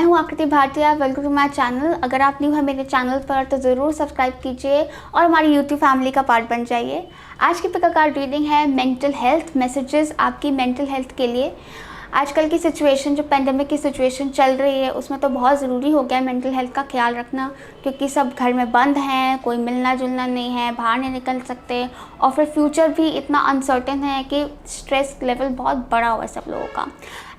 मैं हूं Aakriti Bhatia. Welcome to my channel. अगर आप न्यू है मेरे चैनल पर तो ज़रूर सब्सक्राइब कीजिए और हमारी यूट्यूब फैमिली का पार्ट बन जाइए। आज की पिक कार्ड रीडिंग है मेंटल हेल्थ मैसेजेस आपकी मेंटल हेल्थ के लिए। आजकल की सिचुएशन, जो पेंडेमिक की सिचुएशन चल रही है, उसमें तो बहुत ज़रूरी हो गया है मेंटल हेल्थ का ख्याल रखना, क्योंकि सब घर में बंद हैं, कोई मिलना जुलना नहीं है, बाहर नहीं निकल सकते और फिर फ्यूचर भी इतना अनसर्टेन है कि स्ट्रेस लेवल बहुत बड़ा हुआ है सब लोगों का।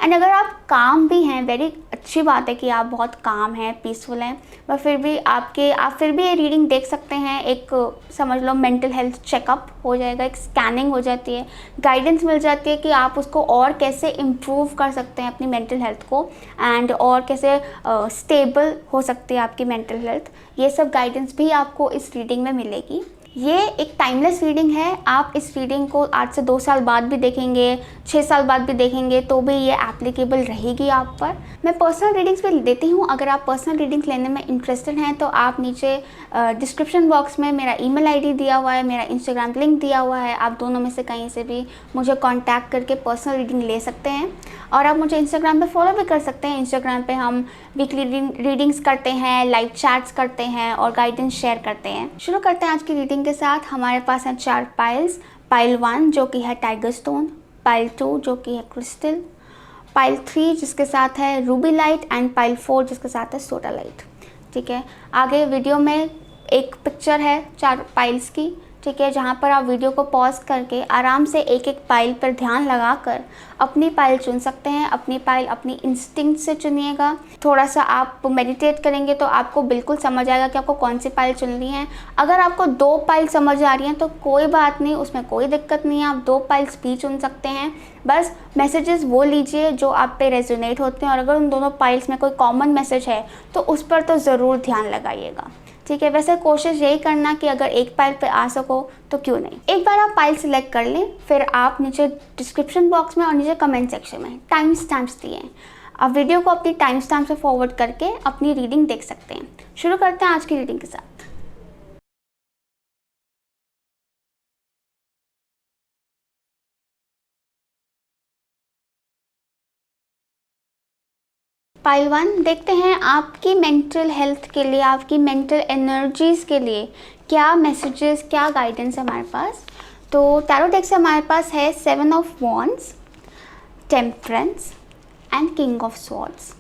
एंड अगर आप काम भी हैं, वेरी अच्छी बात है कि आप बहुत काम हैं, पीसफुल हैं, पर फिर भी आप फिर भी ये रीडिंग देख सकते हैं। एक समझ लो मेंटल हेल्थ चेकअप हो जाएगा, एक स्कैनिंग हो जाती है, गाइडेंस मिल जाती है कि आप उसको और कैसे इम्प्रूव कर सकते हैं अपनी मेंटल हेल्थ को, एंड और कैसे स्टेबल हो सकती है आपकी मेंटल हेल्थ। ये सब गाइडेंस भी आपको इस रीडिंग में मिलेगी। ये एक टाइमलेस रीडिंग है। आप इस रीडिंग को आज से 2 साल बाद भी देखेंगे, 6 साल बाद भी देखेंगे, तो भी ये एप्लीकेबल रहेगी आप पर। मैं पर्सनल रीडिंग्स भी देती हूँ। अगर आप पर्सनल रीडिंग्स लेने में इंटरेस्टेड हैं तो आप नीचे डिस्क्रिप्शन बॉक्स में मेरा ईमेल आईडी दिया हुआ है, मेरा इंस्टाग्राम लिंक दिया हुआ है। आप दोनों में से कहीं से भी मुझे कॉन्टैक्ट करके पर्सनल रीडिंग ले सकते हैं। और आप मुझे इंस्टाग्राम पे फॉलो भी कर सकते हैं। इंस्टाग्राम पे हम वीकली रीडिंग्स करते हैं, लाइव चैट्स करते हैं और गाइडेंस शेयर करते हैं। शुरू करते हैं आज की रीडिंग के साथ। हमारे पास हैं 4 पाइल्स। पाइल 1 जो कि है टाइगर स्टोन, पाइल 2 जो कि है क्रिस्टल, पाइल 3 जिसके साथ है रूबी लाइट, एंड पाइल 4 जिसके साथ है सोडा लाइट। ठीक है, आगे वीडियो में एक पिक्चर है 4 पाइल्स की, ठीक है, जहाँ पर आप वीडियो को पॉज करके आराम से एक एक पाइल पर ध्यान लगाकर अपनी पाइल चुन सकते हैं। अपनी पाइल अपनी इंस्टिंक्ट से चुनिएगा। थोड़ा सा आप मेडिटेट करेंगे तो आपको बिल्कुल समझ आएगा कि आपको कौन सी पाइल चुननी है। अगर आपको 2 पाइल समझ आ रही हैं तो कोई बात नहीं, उसमें कोई दिक्कत नहीं है, आप 2 पाइल्स भी चुन सकते हैं। बस मैसेजेस वो लीजिए जो आप पे रेजोनेट होते हैं, और अगर उन दोनों पाइल्स में कोई कॉमन मैसेज है तो उस पर तो ज़रूर ध्यान लगाइएगा। ठीक है, वैसे कोशिश यही करना कि अगर एक पाइल पे आ सको तो क्यों नहीं। एक बार आप पाइल सिलेक्ट कर लें, फिर आप नीचे डिस्क्रिप्शन बॉक्स में और नीचे कमेंट सेक्शन में टाइम स्टैम्प्स दिए हैं। आप वीडियो को अपनी टाइम स्टैम्प से फॉरवर्ड करके अपनी रीडिंग देख सकते हैं। शुरू करते हैं आज की रीडिंग के साथ। पाइल 1 देखते हैं आपकी मेंटल हेल्थ के लिए, आपकी मेंटल एनर्जीज़ के लिए क्या मैसेजेस, क्या गाइडेंस है हमारे पास। तो टैरो डेक से हमारे पास है 7 of wands, temperance and king of swords.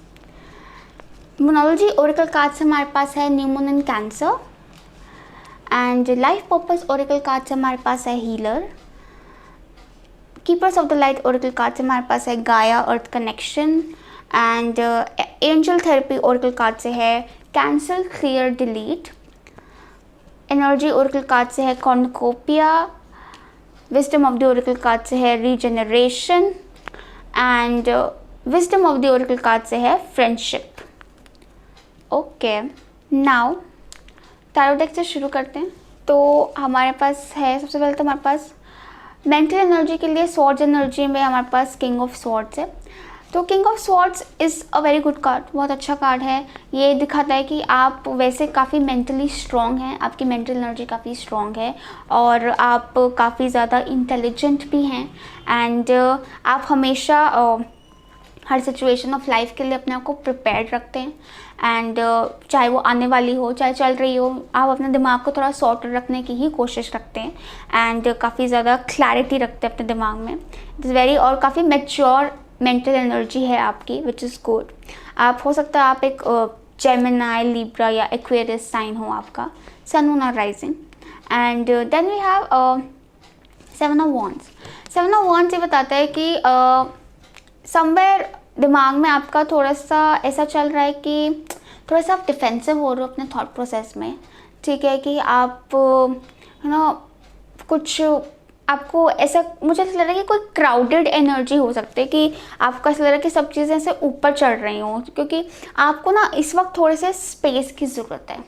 Moonology oracle card से हमारे पास है new moon in Cancer, and life purpose oracle card से हमारे पास है healer. Keepers of the light oracle card से हमारे पास है Gaia earth connection, and angel therapy oracle card से है cancel clear delete. Energy oracle card से है cornucopia. Wisdom of the oracle card से है regeneration, and wisdom of the oracle card से है friendship. Okay, now tarot deck से शुरू करते हैं। तो हमारे पास है, सबसे पहले तो हमारे पास मेंटल एनर्जी के लिए स्वॉर्ड्स एनर्जी में हमारे पास किंग ऑफ स्वॉर्ड्स है। तो king of swords is a very good card, बहुत अच्छा कार्ड है। ये दिखाता है कि आप वैसे काफ़ी मेंटली स्ट्रॉन्ग हैं, आपकी मेंटल एनर्जी काफ़ी स्ट्रॉन्ग है और आप काफ़ी ज़्यादा इंटेलिजेंट भी हैं, एंड आप हमेशा हर सिचुएशन ऑफ लाइफ के लिए अपने आप को प्रिपेयर्ड रखते हैं। एंड चाहे वो आने वाली हो, चाहे चल रही हो, आप अपने दिमाग को थोड़ा सॉर्टेड रखने की ही कोशिश रखते हैं, एंड काफ़ी ज़्यादा क्लैरिटी रखते हैं अपने दिमाग में। इट्स वेरी, और काफ़ी मैच्योर मेंटल एनर्जी है आपकी, विच इज़ गुड। आप हो सकता है आप एक जेमिनी, लिब्रा या एक्वेरियस साइन हो आपका, सन मून और rising. And then we have 7 of wands. 7 of wands ये बताता है कि समवेयर दिमाग में आपका थोड़ा सा ऐसा चल रहा है कि थोड़ा सा आप डिफेंसिव हो रहे हो अपने थॉट प्रोसेस में। ठीक है, कि आप कुछ आपको ऐसा, मुझे ऐसा लग रहा है कि कोई क्राउडेड एनर्जी हो सकती है, कि आपको ऐसा लग रहा है कि सब चीज़ें ऐसे ऊपर चढ़ रही हों, क्योंकि आपको ना इस वक्त थोड़े से स्पेस की ज़रूरत है,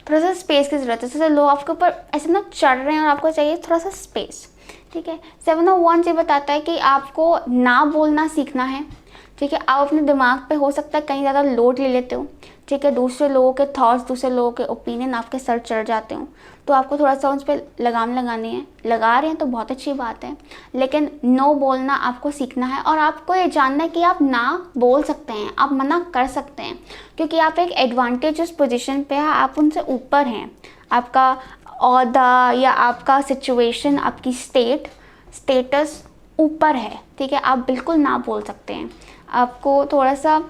थोड़ा सा स्पेस की ज़रूरत है। जैसे लोग आपके ऊपर ऐसे ना चढ़ रहे हैं और आपको चाहिए थोड़ा सा स्पेस। ठीक है, 7 ऑफ वॉन्ड्स ये बताता है कि आपको ना बोलना सीखना है। ठीक है, आप अपने दिमाग पे हो सकता है कहीं ज़्यादा लोड ले लेते हो, ठीक है, दूसरे लोगों के थॉट्स, दूसरे लोगों के ओपिनियन आपके सर चढ़ जाते हो, तो आपको थोड़ा सा उस पर लगाम लगानी है। लगा रहे हैं तो बहुत अच्छी बात है, लेकिन नो बोलना आपको सीखना है और आपको ये जानना है कि आप ना बोल सकते हैं, आप मना कर सकते हैं, क्योंकि आप एक एडवांटेजस पोजीशन पे हैं, आप उनसे ऊपर हैं। आपका ओहदा या आपका सिचुएशन, आपकी स्टेटस ऊपर है, ठीक है, आप बिल्कुल ना बोल सकते हैं। आपको थोड़ा सा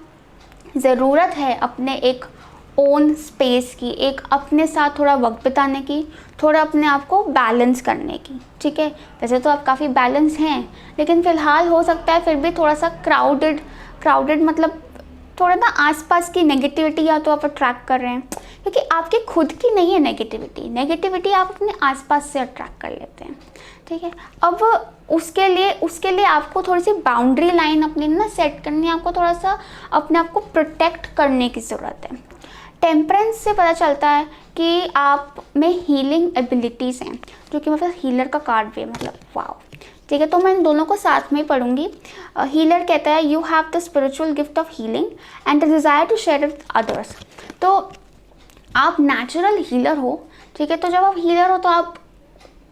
ज़रूरत है अपने एक ओन स्पेस की, एक अपने साथ थोड़ा वक्त बिताने की, थोड़ा अपने आप को बैलेंस करने की, ठीक है। वैसे तो आप काफ़ी बैलेंस हैं, लेकिन फ़िलहाल हो सकता है फिर भी थोड़ा सा क्राउडेड मतलब थोड़ा ना आसपास की नेगेटिविटी या तो आप अट्रैक्ट कर रहे हैं, क्योंकि आपकी खुद की नहीं है नेगेटिविटी आप अपने आसपास से अट्रैक्ट कर लेते हैं, ठीक है। अब उसके लिए आपको थोड़ी सी बाउंड्री लाइन अपनी ना सेट करनी है, आपको थोड़ा सा अपने आप को प्रोटेक्ट करने की ज़रूरत है। टेम्परेंस से पता चलता है कि आप में हीलिंग एबिलिटीज़ हैं, जो कि मतलब हीलर का कार्ड भी है, मतलब वाओ, ठीक है। तो मैं इन दोनों को साथ में पढ़ूंगी। हीलर कहता है you have the spiritual gift of healing and the desire to share with others. तो आप नेचुरल हीलर हो, ठीक है। तो जब आप हीलर हो तो आप,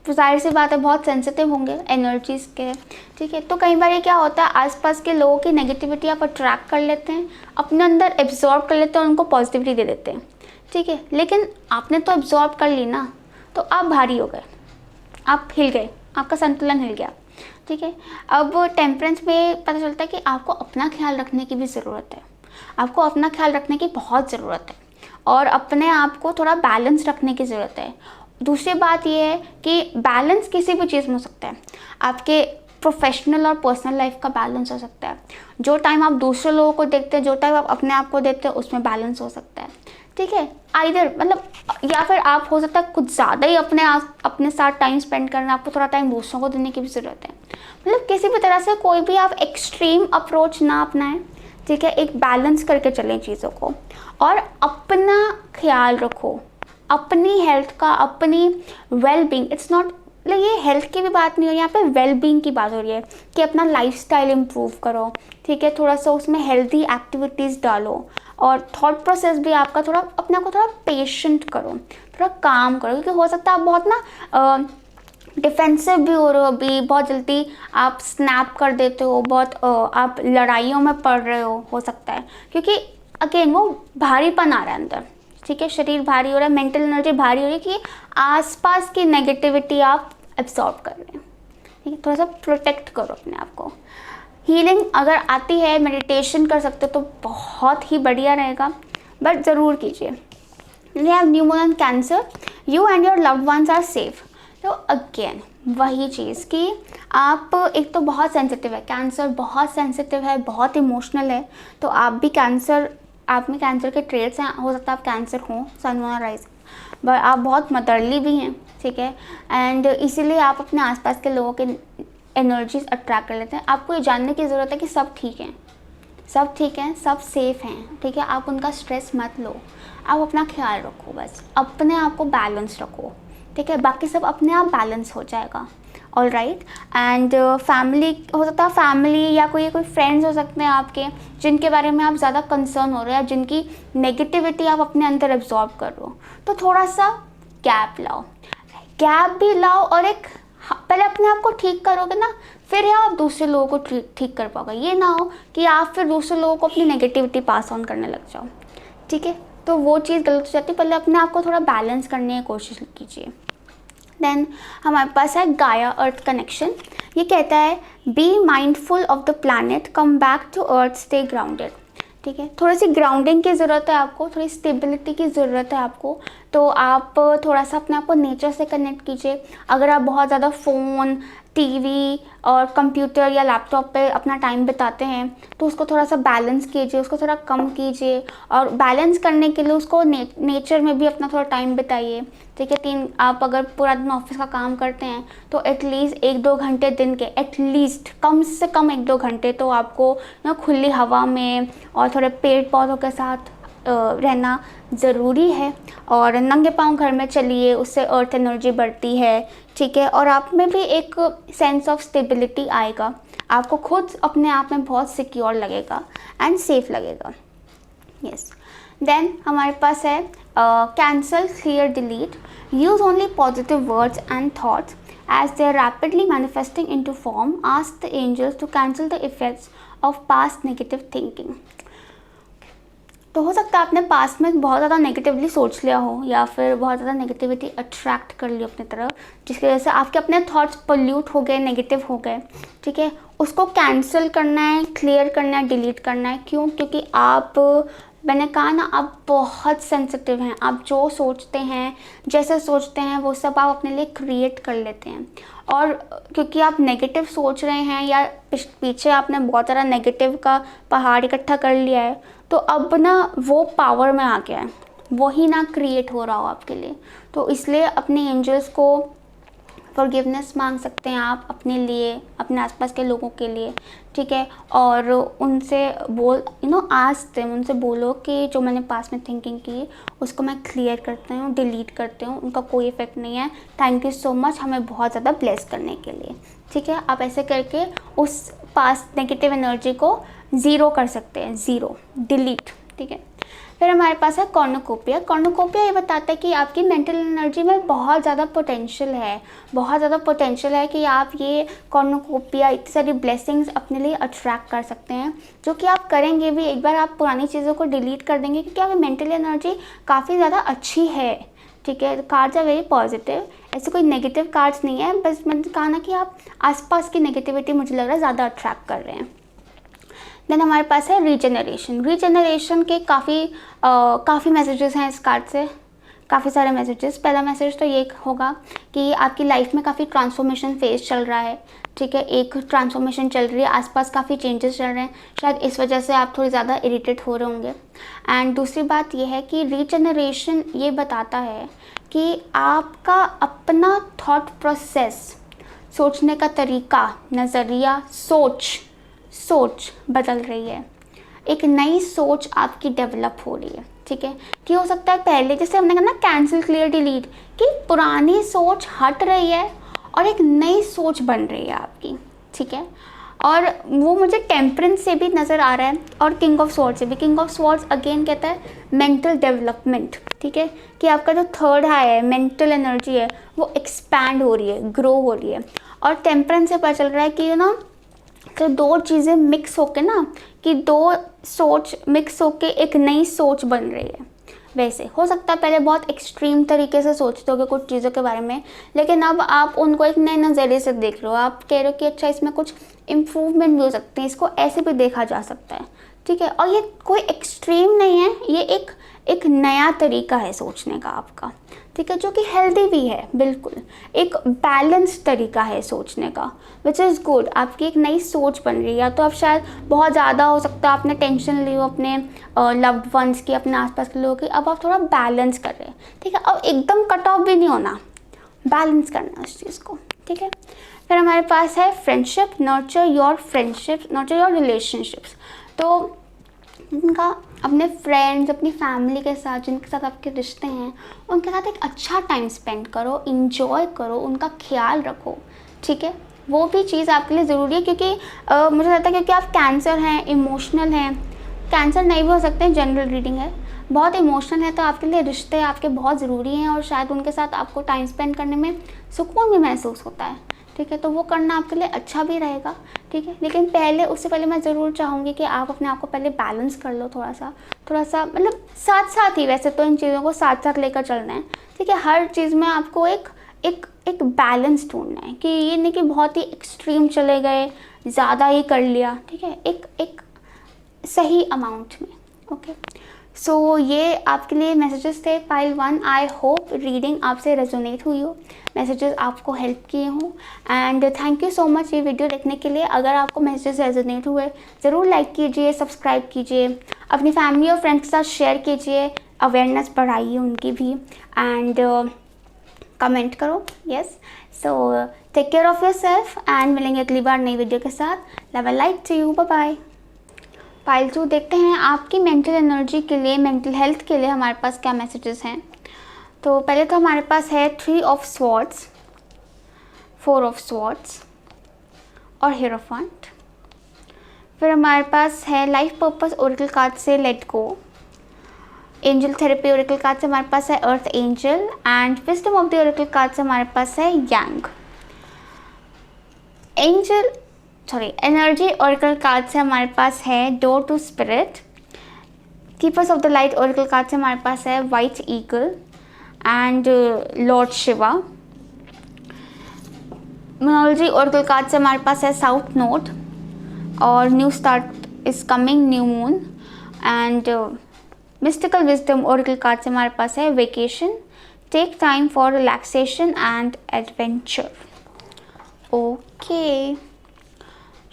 जाहिर सी बात है, बहुत सेंसिटिव होंगे एनर्जीज़ के, ठीक है। तो कई बार ये क्या होता है, आसपास के लोगों की नेगेटिविटी आप अट्रैक्ट कर लेते हैं, अपने अंदर एब्जॉर्ब कर लेते हैं और उनको पॉजिटिविटी दे देते हैं, ठीक है। लेकिन आपने तो एब्जॉर्ब कर ली ना, तो आप भारी हो गए, आप हिल गए, आपका संतुलन हिल गया, ठीक है। अब टेम्परेंस में पता चलता है कि आपको अपना ख्याल रखने की भी ज़रूरत है, आपको अपना ख्याल रखने की बहुत ज़रूरत है और अपने आप को थोड़ा बैलेंस रखने की ज़रूरत है। दूसरी बात यह है कि बैलेंस किसी भी चीज़ में हो सकता है, आपके प्रोफेशनल और पर्सनल लाइफ का बैलेंस हो सकता है। जो टाइम आप दूसरे लोगों को देखते हैं, जो टाइम आप अपने आप को देते हैं, उसमें बैलेंस हो सकता है, ठीक है। आइदर मतलब, या फिर आप हो सकता है कुछ ज़्यादा ही अपने साथ टाइम स्पेंड करना, आपको थोड़ा टाइम दूसरों को देने की भी ज़रूरत है। मतलब किसी भी तरह से कोई भी आप एक्सट्रीम अप्रोच ना अपनाएं, ठीक है। एक बैलेंस करके चलें चीज़ों को और अपना ख्याल रखो, अपनी हेल्थ का, अपनी well being. It's not like, ये हेल्थ की भी बात नहीं हो रही, यहाँ पे वेल बीइंग की बात हो रही है कि अपना लाइफस्टाइल इम्प्रूव करो, ठीक है। थोड़ा सा उसमें हेल्दी एक्टिविटीज़ डालो और थॉट प्रोसेस भी आपका थोड़ा, अपने आप को थोड़ा पेशेंट करो, थोड़ा काम करो, क्योंकि हो सकता है आप बहुत ना डिफेंसिव भी हो रहे हो, अभी बहुत जल्दी आप स्नैप कर देते हो, बहुत आप लड़ाइयों में पड़ रहे हो सकता है, क्योंकि अगेन वो भारीपन आ रहा है अंदर, ठीक है। शरीर भारी हो रहा है, मेंटल एनर्जी भारी हो रही है कि आसपास की नेगेटिविटी आप एब्जॉर्ब कर रहे हैं, ठीक है। थोड़ा सा प्रोटेक्ट करो अपने आप को। हीलिंग अगर आती है, मेडिटेशन कर सकते हो तो बहुत ही बढ़िया रहेगा, बट ज़रूर कीजिए। You have pneumonia and cancer, you and your loved ones are safe. तो अगेन वही चीज़ कि आप एक तो बहुत सेंसिटिव है, कैंसर बहुत सेंसिटिव है, बहुत इमोशनल है, तो आप भी कैंसर, आप में कैंसर के ट्रेट्स हैं, हो सकता है आप कैंसर हों, सन मून राइज, बट आप बहुत मदरली भी हैं, ठीक है। एंड इसीलिए आप अपने आसपास के लोगों के एनर्जीज अट्रैक्ट कर लेते हैं। आपको ये जानने की ज़रूरत है कि सब ठीक हैं, सब ठीक हैं, सब सेफ हैं, ठीक है। आप उनका स्ट्रेस मत लो, आप अपना ख्याल रखो, बस अपने आप को बैलेंस रखो, ठीक है। बाकी सब अपने आप बैलेंस हो जाएगा, ऑल राइट। एंड फैमिली, हो सकता है फैमिली या कोई फ्रेंड्स हो सकते हैं आपके, जिनके बारे में आप ज़्यादा कंसर्न हो रहे हैं, जिनकी नेगेटिविटी आप अपने अंदर एब्जॉर्ब कर रहे हो, तो थोड़ा सा गैप भी लाओ और एक पहले अपने आप को ठीक करोगे ना, फिर आप दूसरे लोगों को ठीक कर पाओगे। ये ना हो कि आप फिर दूसरे लोगों को अपनी नेगेटिविटी पास ऑन करने लग जाओ, ठीक है। तो वो चीज़ गलत हो जाती है, पहले अपने आप को थोड़ा बैलेंस करने की कोशिश कीजिए। देन हमारे पास है गाया अर्थ कनेक्शन। ये कहता है be mindful of the planet, come back to earth, stay grounded, ठीक है। थोड़ी सी ग्राउंडिंग की ज़रूरत है आपको, थोड़ी स्टेबिलिटी की ज़रूरत है आपको, तो आप थोड़ा सा अपने आप को नेचर से कनेक्ट कीजिए। अगर आप बहुत ज़्यादा फ़ोन, टीवी और कंप्यूटर या लैपटॉप पे अपना टाइम बिताते हैं, तो उसको थोड़ा सा बैलेंस कीजिए, उसको थोड़ा कम कीजिए, और बैलेंस करने के लिए उसको नेचर में भी अपना थोड़ा टाइम बिताइए, ठीक है। आप अगर पूरा दिन ऑफिस का काम करते हैं तो एटलीस्ट 1-2 घंटे दिन के, एटलीस्ट कम से कम 1-2 घंटे तो आपको ना खुली हवा में और थोड़े पेड़ पौधों के साथ रहना ज़रूरी है। और नंगे पाँव घर में चलिए, उससे अर्थ एनर्जी बढ़ती है, ठीक है। और आप में भी एक सेंस ऑफ स्टेबिलिटी आएगा, आपको खुद अपने आप में बहुत सिक्योर लगेगा एंड सेफ लगेगा। यस। देन हमारे पास है cancel, clear, delete. Use only positive words and thoughts as they are rapidly manifesting into form. Ask the angels to cancel the effects of past negative thinking. तो हो सकता है आपने past में बहुत ज़्यादा नेगेटिवली सोच लिया हो या फिर बहुत ज़्यादा नेगेटिविटी अट्रैक्ट कर ली अपनी तरफ, जिसकी वजह से आपके अपने थॉट्स पोल्यूट हो गए, नेगेटिव हो गए। ठीक है, उसको कैंसिल करना है, क्लियर करना है, डिलीट करना है। क्यों? क्योंकि आप, मैंने कहा ना, आप बहुत सेंसिटिव हैं। आप जो सोचते हैं, जैसे सोचते हैं, वो सब आप अपने लिए क्रिएट कर लेते हैं। और क्योंकि आप नेगेटिव सोच रहे हैं या पीछे आपने बहुत सारा नेगेटिव का पहाड़ इकट्ठा कर लिया है, तो अब ना वो पावर में आ गया है, वही ना क्रिएट हो रहा हो आपके लिए। तो इसलिए अपने एंजल्स को फॉरगिवनेस मांग सकते हैं आप अपने लिए, अपने आसपास के लोगों के लिए। ठीक है, और उनसे आस्क देम, उनसे बोलो कि जो मैंने पास में थिंकिंग की उसको मैं क्लियर करती हूँ, डिलीट करती हूँ, उनका कोई इफेक्ट नहीं है। थैंक यू सो मच हमें बहुत ज़्यादा ब्लेस करने के लिए। ठीक है, आप ऐसे करके उस पास्ट नेगेटिव एनर्जी को ज़ीरो कर सकते हैं, ज़ीरो, डिलीट। ठीक है, फिर हमारे पास है कॉर्नुकोपिया। कॉर्नुकोपिया ये बताता है कि आपकी मेंटल एनर्जी में बहुत ज़्यादा पोटेंशियल है, बहुत ज़्यादा पोटेंशियल है कि आप ये कॉर्नुकोपिया, इतनी सारी ब्लेसिंग्स अपने लिए अट्रैक्ट कर सकते हैं, जो कि आप करेंगे भी। एक बार आप पुरानी चीज़ों को डिलीट कर देंगे, क्योंकि आपकी मेंटल एनर्जी काफ़ी ज़्यादा अच्छी है। ठीक है, कार्ड्स आर वेरी पॉजिटिव, ऐसे कोई नेगेटिव कार्ड्स नहीं है। बस मैंने कहा ना कि आप आसपास की नेगेटिविटी, मुझे लग रहा है, ज़्यादा अट्रैक्ट कर रहे हैं। देन हमारे पास है रीजनरेशन। रीजनरेशन के काफ़ी मैसेजेस हैं इस कार्ड से, काफ़ी सारे मैसेजेस। पहला मैसेज तो ये होगा कि आपकी लाइफ में काफ़ी ट्रांसफॉर्मेशन फेज चल रहा है। ठीक है, एक ट्रांसफॉर्मेशन चल रही है, आसपास काफ़ी चेंजेस चल रहे हैं, शायद इस वजह से आप थोड़ी ज़्यादा इरिटेट हो रहे होंगे। एंड दूसरी बात ये है कि रीजनरेशन ये बताता है कि आपका अपना थॉट प्रोसेस, सोचने का तरीका, नज़रिया, सोच बदल रही है। एक नई सोच आपकी डेवलप हो रही है। ठीक है, कि हो सकता है पहले, जैसे हमने कहा ना, कैंसिल, क्लियर, डिलीट, कि पुरानी सोच हट रही है और एक नई सोच बन रही है आपकी। ठीक है, और वो मुझे टेम्परेंस से भी नज़र आ रहा है और किंग ऑफ स्वॉर्ड्स से भी। किंग ऑफ स्वॉर्ड्स अगेन कहता है मेंटल डेवलपमेंट। ठीक है, कि आपका जो थर्ड आई है, मेंटल एनर्जी है, वो एक्सपैंड हो रही है, ग्रो हो रही है। और टेम्परेंस से पता चल रहा है कि तो दो चीज़ें मिक्स होके ना, कि दो सोच मिक्स होके एक नई सोच बन रही है। वैसे हो सकता है पहले बहुत एक्सट्रीम तरीके से सोचते होगे कुछ चीज़ों के बारे में, लेकिन अब आप उनको एक नए नज़रिए से देख रहे हो। आप कह रहे हो कि अच्छा, इसमें कुछ इम्प्रूवमेंट भी हो सकते हैं, इसको ऐसे भी देखा जा सकता है। ठीक है, और ये कोई एक्सट्रीम नहीं है, ये एक नया तरीका है सोचने का आपका। ठीक है, जो कि हेल्दी भी है, बिल्कुल एक बैलेंस तरीका है सोचने का, विच इज़ गुड। आपकी एक नई सोच बन रही है। तो अब शायद बहुत ज़्यादा हो सकता है आपने टेंशन ली हो अपने लव्ड वंस की, अपने आसपास के लोगों की, अब आप थोड़ा बैलेंस कर रहे हैं। ठीक है, अब एकदम कट ऑफ भी नहीं होना, बैलेंस करना उस चीज़ को। ठीक है, फिर हमारे पास है friendship. Nurture your friendship, nurture your relationships. तो उनका अपने फ्रेंड्स, अपनी फैमिली के साथ, जिनके साथ आपके रिश्ते हैं, उनके साथ एक अच्छा टाइम स्पेंड करो, इंजॉय करो, उनका ख्याल रखो। ठीक है, वो भी चीज़ आपके लिए ज़रूरी है, क्योंकि मुझे लगता है क्योंकि आप कैंसर हैं, इमोशनल हैं। कैंसर नहीं भी हो सकते हैं, जनरल रीडिंग है, बहुत इमोशनल है, तो आपके लिए रिश्ते आपके बहुत ज़रूरी हैं और शायद उनके साथ आपको टाइम स्पेंड करने में सुकून भी महसूस होता है। ठीक है, तो वो करना आपके लिए अच्छा भी रहेगा। ठीक है, लेकिन उससे पहले मैं ज़रूर चाहूँगी कि आप अपने आप को पहले बैलेंस कर लो, थोड़ा सा मतलब साथ साथ ही, वैसे तो इन चीज़ों को साथ साथ लेकर चलना है। ठीक है, हर चीज़ में आपको एक बैलेंस ढूंढना है, कि ये नहीं कि बहुत ही एक्सट्रीम चले गए, ज़्यादा ही कर लिया। ठीक है, एक सही अमाउंट में। ओके, सो ये आपके लिए मैसेजेस थे पाइल 1। आई होप रीडिंग आपसे रेजोनेट हुई हो, मैसेजेस आपको हेल्प किए हों, and thank you so much ये वीडियो देखने के लिए। अगर आपको मैसेजेस रेजोनेट हुए, ज़रूर लाइक कीजिए, सब्सक्राइब कीजिए, अपनी फैमिली और फ्रेंड्स के साथ शेयर कीजिए, अवेयरनेस बढ़ाइए उनकी भी, एंड कमेंट करो। Yes, so take care of yourself, and मिलेंगे अगली बार नई वीडियो के साथ। Love and light to you, bye bye. Pile 2 देखते हैं आपकी मेंटल एनर्जी के लिए, मेंटल हेल्थ के लिए हमारे पास क्या मैसेजेस हैं। तो पहले तो हमारे पास है 3 ऑफ स्वॉर्ड्स, 4 ऑफ स्वॉर्ड्स और हिएरोफेंट। फिर हमारे पास है लाइफ पर्पस ओरेकल कार्ड से let go, angel therapy oracle card से हमारे पास है earth angel, and wisdom of the oracle card से हमारे पास है यांग। एनर्जी ओरेकल कार्ड से हमारे पास है door to spirit. Keepers of the light oracle card से हमारे पास है white eagle and lord Shiva. Numerology oracle card से हमारे पास है साउथ नोड और new start is coming, new moon. And mystical wisdom oracle card से हमारे पास है vacation, take time for relaxation and adventure. Okay,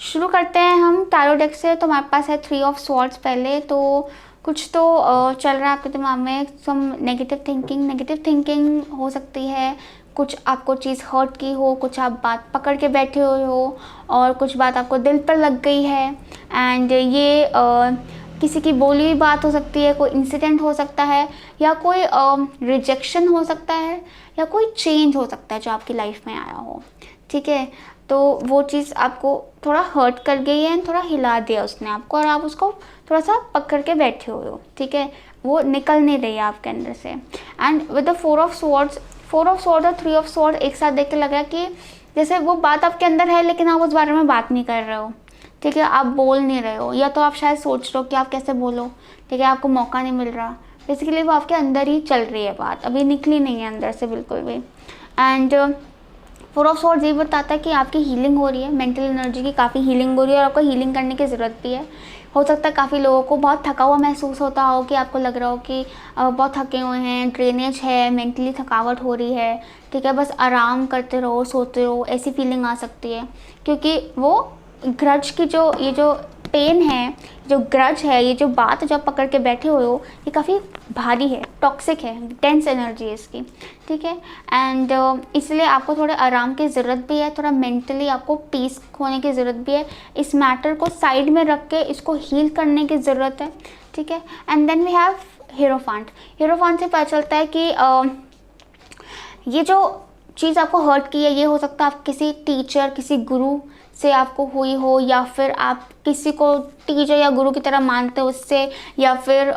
शुरू करते हैं हम टैरो डेक से। तो हमारे पास है 3 ऑफ स्वॉर्ड्स। पहले तो कुछ तो चल रहा है आपके दिमाग में, सम नेगेटिव थिंकिंग हो सकती है। कुछ आपको चीज़ हर्ट की हो, कुछ आप बात पकड़ के बैठे हुए हो और कुछ बात आपको दिल पर लग गई है। एंड ये किसी की बोली हुई बात हो सकती है, कोई इंसिडेंट हो सकता है, या कोई रिजेक्शन हो सकता है, या कोई चेंज हो सकता है जो आपकी लाइफ में आया हो। ठीक है, तो वो चीज़ आपको थोड़ा हर्ट कर गई है, थोड़ा हिला दिया उसने आपको, और आप उसको थोड़ा सा पकड़ के बैठे हुए हो। ठीक है, वो निकल नहीं रही है आपके अंदर से। And with the 4 of swords और 3 ऑफ स्वॉर्ड एक साथ देख के लग रहा है कि जैसे वो बात आपके अंदर है लेकिन आप उस बारे में बात नहीं कर रहे हो। ठीक है, आप बोल नहीं रहे हो, या तो आप शायद सोच रहे हो कि आप कैसे बोलो। ठीक है, आपको मौका नहीं मिल रहा। बेसिकली वो आपके अंदर ही चल रही है बात, अभी निकली नहीं है अंदर से बिल्कुल भी। एंड 4 ऑफ स्वॉर्ड्स ये बताता है कि आपकी हीलिंग हो रही है, मेंटल एनर्जी की काफ़ी हीलिंग हो रही है, और आपको हीलिंग करने की ज़रूरत भी है। हो सकता है काफ़ी लोगों को बहुत थका हुआ महसूस होता हो, कि आपको लग रहा हो कि बहुत थके हुए हैं, ड्रेनेज है, मेंटली थकावट हो रही है। ठीक है, बस आराम करते रहो, सोते रहो, ऐसी फीलिंग आ सकती है। क्योंकि वो ग्रज की ये जो पेन है, जो ग्रज है, ये जो बात जो आप पकड़ के बैठे हुए हो, ये काफ़ी भारी है, टॉक्सिक है, टेंस एनर्जी है इसकी। ठीक है, एंड इसलिए आपको थोड़े आराम की ज़रूरत भी है, थोड़ा मेंटली आपको पीस होने की ज़रूरत भी है। इस मैटर को साइड में रख के इसको हील करने की ज़रूरत है। ठीक है, एंड देन वी हैव हीरोफांट। हीरोफांट से पता चलता है कि ये जो चीज़ आपको हर्ट की है, ये हो सकता है आप किसी टीचर, किसी गुरु से आपको हुई हो, या फिर आप किसी को टीचर या गुरु की तरह मानते हो उससे, या फिर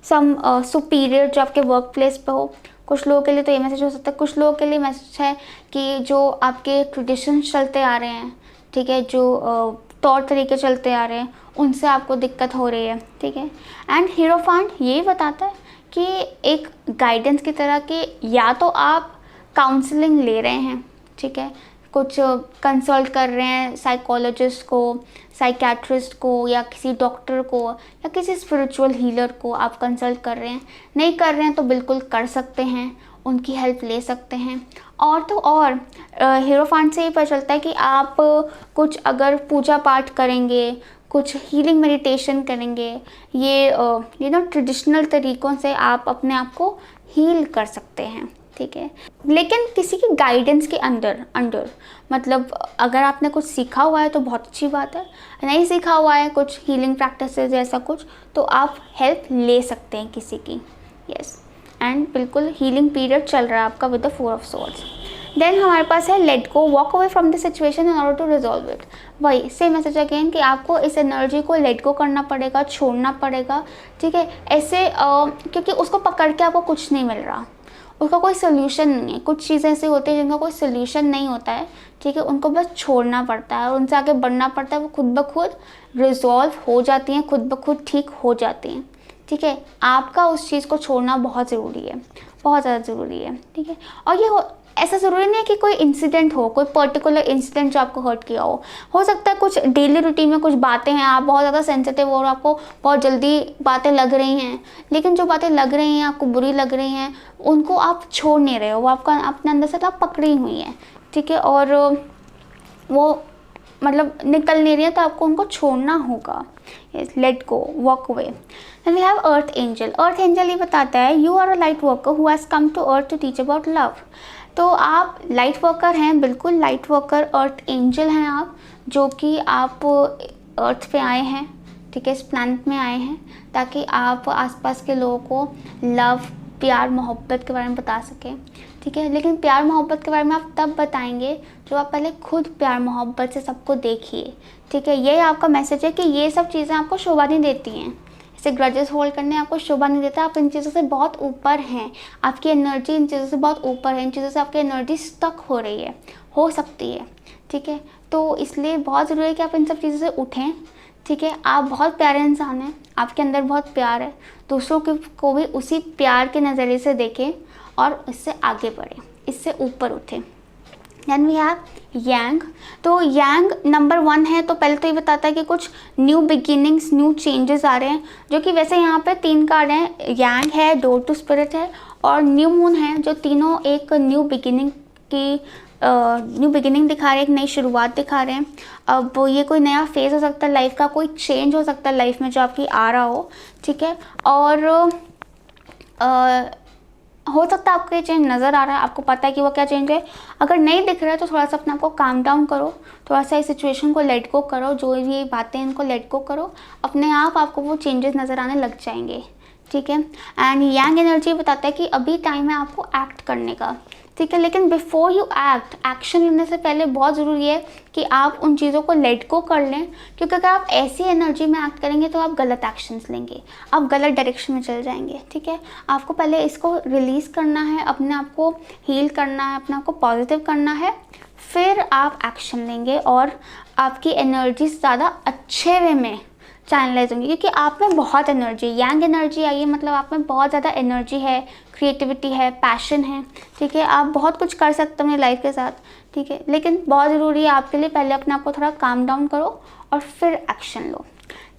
सम सुपीरियर जो आपके वर्क प्लेस पे हो। कुछ लोगों के लिए तो ये मैसेज हो सकता है, कुछ लोगों के लिए मैसेज है कि जो आपके ट्रेडिशंस चलते आ रहे हैं, ठीक है, जो तौर तरीके चलते आ रहे हैं, उनसे आपको दिक्कत हो रही है। ठीक है, एंड हीरोफांट यही बताता है कि एक गाइडेंस की तरह कि या तो आप काउंसलिंग ले रहे हैं, ठीक है, कुछ कंसल्ट कर रहे हैं साइकोलॉजिस्ट को, साइकेट्रिस्ट को, या किसी डॉक्टर को, या किसी स्पिरिचुअल हीलर को आप कंसल्ट कर रहे हैं। नहीं कर रहे हैं तो बिल्कुल कर सकते हैं, उनकी हेल्प ले सकते हैं। और तो और हीरोफांट से ये पता चलता है कि आप कुछ अगर पूजा पाठ करेंगे, कुछ हीलिंग मेडिटेशन करेंगे, ये ट्रेडिशनल तरीक़ों से आप अपने आप को हील कर सकते हैं। ठीक है, लेकिन किसी की गाइडेंस के अंडर मतलब अगर आपने कुछ सीखा हुआ है तो बहुत अच्छी बात है, नहीं सीखा हुआ है कुछ हीलिंग प्रैक्टिसेस ऐसा कुछ, तो आप हेल्प ले सकते हैं किसी की। यस, एंड बिल्कुल हीलिंग पीरियड चल रहा है आपका with the 4 of swords. Then हमारे पास है let go, walk away from the situation in order to resolve it. वही सेम मैसेज अगेन कि आपको इस एनर्जी को लेट गो करना पड़ेगा, छोड़ना पड़ेगा। ठीक है, ऐसे क्योंकि उसको पकड़ के आपको कुछ नहीं मिल रहा, उसका कोई सोल्यूशन नहीं है। कुछ चीज़ें ऐसी होती हैं जिनका कोई सोल्यूशन नहीं होता है। ठीक है, उनको बस छोड़ना पड़ता है और उनसे आगे बढ़ना पड़ता है। वो खुद ब खुद रिजॉल्व हो जाती हैं, खुद ब खुद ठीक हो जाती हैं। ठीक है, आपका उस चीज़ को छोड़ना बहुत ज़रूरी है, बहुत ज़्यादा ज़रूरी है। ठीक है, और ये ऐसा ज़रूरी नहीं है कि कोई इंसिडेंट हो, कोई पर्टिकुलर इंसिडेंट जो आपको हर्ट किया हो सकता है कुछ डेली रूटीन में कुछ बातें हैं, आप बहुत ज़्यादा सेंसिटिव हो और आपको बहुत जल्दी बातें लग रही हैं, लेकिन जो बातें लग रही हैं, आपको बुरी लग रही हैं, उनको आप छोड़ नहीं रहे हो, वो आपका अपने अंदर से आप पकड़ी हुई हैं। ठीक है, और वो मतलब निकल नहीं रही है, तो आपको उनको छोड़ना होगा। Let go, walk away. Then we have earth angel. Earth angel ये बताता है you are a light worker who has come to earth to teach about love. तो आप लाइट वर्कर हैं, बिल्कुल लाइट वर्कर, अर्थ एंजल हैं आप, जो कि आप अर्थ पे आए हैं। ठीक है, इस प्लैनेट में आए हैं ताकि आप आसपास के लोगों को लव, प्यार, मोहब्बत के बारे में बता सकें। ठीक है, लेकिन प्यार मोहब्बत के बारे में आप तब बताएंगे जब आप पहले खुद प्यार मोहब्बत से सबको देखिए। ठीक है, ये आपका मैसेज है कि ये सब चीज़ें आपको शोभा नहीं देती हैं, से ग्रजेस होल्ड करने आपको शोभा नहीं देता। आप इन चीज़ों से बहुत ऊपर हैं, आपकी एनर्जी इन चीज़ों से बहुत ऊपर है, इन चीज़ों से आपकी एनर्जी स्टक हो रही है, हो सकती है, ठीक है। तो इसलिए बहुत ज़रूरी है कि आप इन सब चीज़ों से उठें, ठीक है। आप बहुत प्यारे इंसान हैं, आपके अंदर बहुत प्यार है, दूसरों को भी उसी प्यार के नज़रिए से देखें और इससे आगे बढ़ें, इससे ऊपर उठें। देन वी हैव यांग। तो यांग नंबर 1 है, तो पहले तो ये बताता है कि कुछ न्यू बिगिनिंग्स, न्यू चेंजेस आ रहे हैं, जो कि वैसे यहाँ पे 3 कार्ड हैं, यांग है, डोर टू स्पिरिट है और न्यू मून है, जो तीनों एक न्यू बिगिनिंग की न्यू बिगिनिंग दिखा रहे हैं, एक नई शुरुआत दिखा रहे हैं। अब ये कोई नया फेज़ हो सकता है लाइफ का, कोई चेंज हो सकता है लाइफ में जो आपकी आ रहा हो, ठीक है। और हो सकता है आपको ये चेंज नज़र आ रहा है, आपको पता है कि वो क्या चेंज है। अगर नहीं दिख रहा है तो थोड़ा सा अपने आप को काम डाउन करो, थोड़ा सा इस सिचुएशन को लेट गो करो, जो भी बातें इनको लेट गो करो, अपने आप आपको वो चेंजेस नज़र आने लग जाएंगे, ठीक है। एंड यांग एनर्जी बताता है कि अभी टाइम है आपको एक्ट करने का, ठीक है। लेकिन बिफोर यू एक्ट, एक्शन लेने से पहले बहुत ज़रूरी है कि आप उन चीज़ों को लेट गो कर लें, क्योंकि अगर आप ऐसी एनर्जी में एक्ट करेंगे तो आप गलत एक्शंस लेंगे, आप गलत डायरेक्शन में चल जाएंगे, ठीक है। आपको पहले इसको रिलीज़ करना है, अपने आप को हील करना है, अपने आप को पॉजिटिव करना है, फिर आप एक्शन लेंगे और आपकी एनर्जी ज़्यादा अच्छे वे में चैनलाइज होंगी, क्योंकि आप में बहुत एनर्जी, यंग एनर्जी आई है, मतलब आप में बहुत ज़्यादा एनर्जी है, क्रिएटिविटी है, पैशन है, ठीक है। आप बहुत कुछ कर सकते हो अपनी लाइफ के साथ, ठीक है। लेकिन बहुत ज़रूरी है आपके लिए पहले अपने आप को थोड़ा काम डाउन करो और फिर एक्शन लो।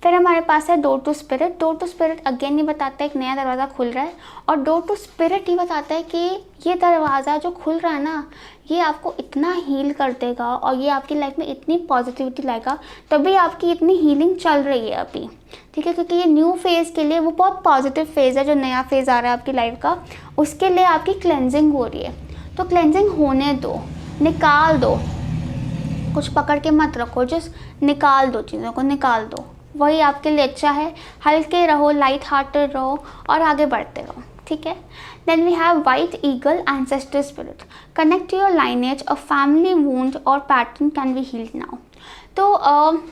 फिर हमारे पास है door to spirit. Door to spirit again ये बताता है एक नया दरवाज़ा खुल रहा है, और डोर टू स्पिरिट ये बताता है कि ये दरवाज़ा जो खुल रहा है ना, ये आपको इतना हील कर देगा और ये आपकी लाइफ में इतनी पॉजिटिविटी लाएगा, तभी आपकी इतनी हीलिंग चल रही है अभी, ठीक है। क्योंकि ये न्यू फेज़ के लिए वो बहुत पॉजिटिव फेज़ है, जो नया फेज़ आ रहा है आपकी लाइफ का, उसके लिए आपकी क्लेंजिंग हो रही है। तो क्लेंजिंग होने दो, निकाल दो, कुछ पकड़ के मत रखो, जस्ट निकाल दो, चीज़ों को निकाल दो, वही आपके लिए अच्छा है। हल्के रहो, लाइट हार्टेड रहो और आगे बढ़ते रहो, ठीक है। Then we have white eagle, ancestor spirit. Connect your lineage, a family wound or pattern can be healed now. तो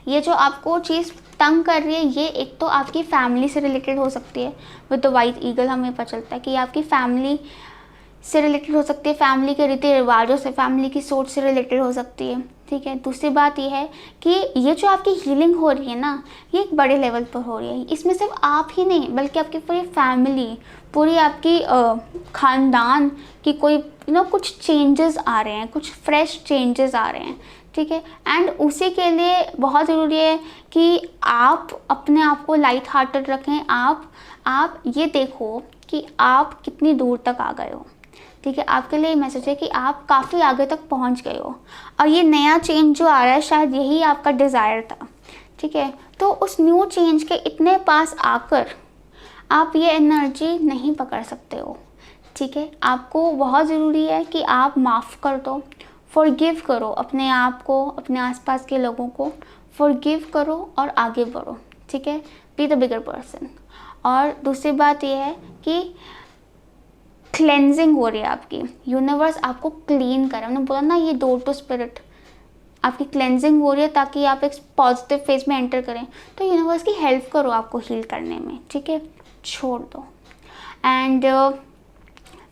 ये जो आपको चीज़ तंग कर रही है, ये एक तो आपकी फैमिली से रिलेटेड हो सकती है। विद द वाइट ईगल हमें पता चलता है कि आपकी फैमिली से रिलेटेड हो सकती है, फैमिली के रीति रिवाजों से, फैमिली की सोच से रिलेटेड हो सकती है, ठीक है। दूसरी बात ये है कि ये जो आपकी हीलिंग हो रही है ना, ये एक बड़े लेवल पर हो रही है। इसमें सिर्फ आप ही नहीं, बल्कि आपकी पूरी फैमिली, पूरी आपकी ख़ानदान की कोई कुछ चेंजेस आ रहे हैं, कुछ फ्रेश चेंजेस आ रहे हैं, ठीक है। एंड उसी के लिए बहुत ज़रूरी है कि आप अपने आप को लाइट हार्टेड रखें। आप ये देखो कि आप कितनी दूर तक आ गए हो, ठीक है। आपके लिए मैसेज है कि आप काफ़ी आगे तक पहुंच गए हो, और ये नया चेंज जो आ रहा है शायद यही आपका डिज़ायर था, ठीक है। तो उस न्यू चेंज के इतने पास आकर आप ये एनर्जी नहीं पकड़ सकते हो, ठीक है। आपको बहुत ज़रूरी है कि आप माफ़ कर दो, फॉरगिव करो अपने आप को, अपने आसपास के लोगों को फॉरगिव करो और आगे बढ़ो, ठीक है। Be the bigger person. और दूसरी बात यह है कि क्लेंजिंग हो रही है आपकी, यूनिवर्स आपको क्लीन करे। हमने बोला ना, ये डोर टू स्पिरिट, आपकी क्लेंजिंग हो रही है ताकि आप एक पॉजिटिव फेज में एंटर करें। तो यूनिवर्स की हेल्प करो आपको हील करने में, ठीक है, छोड़ दो। And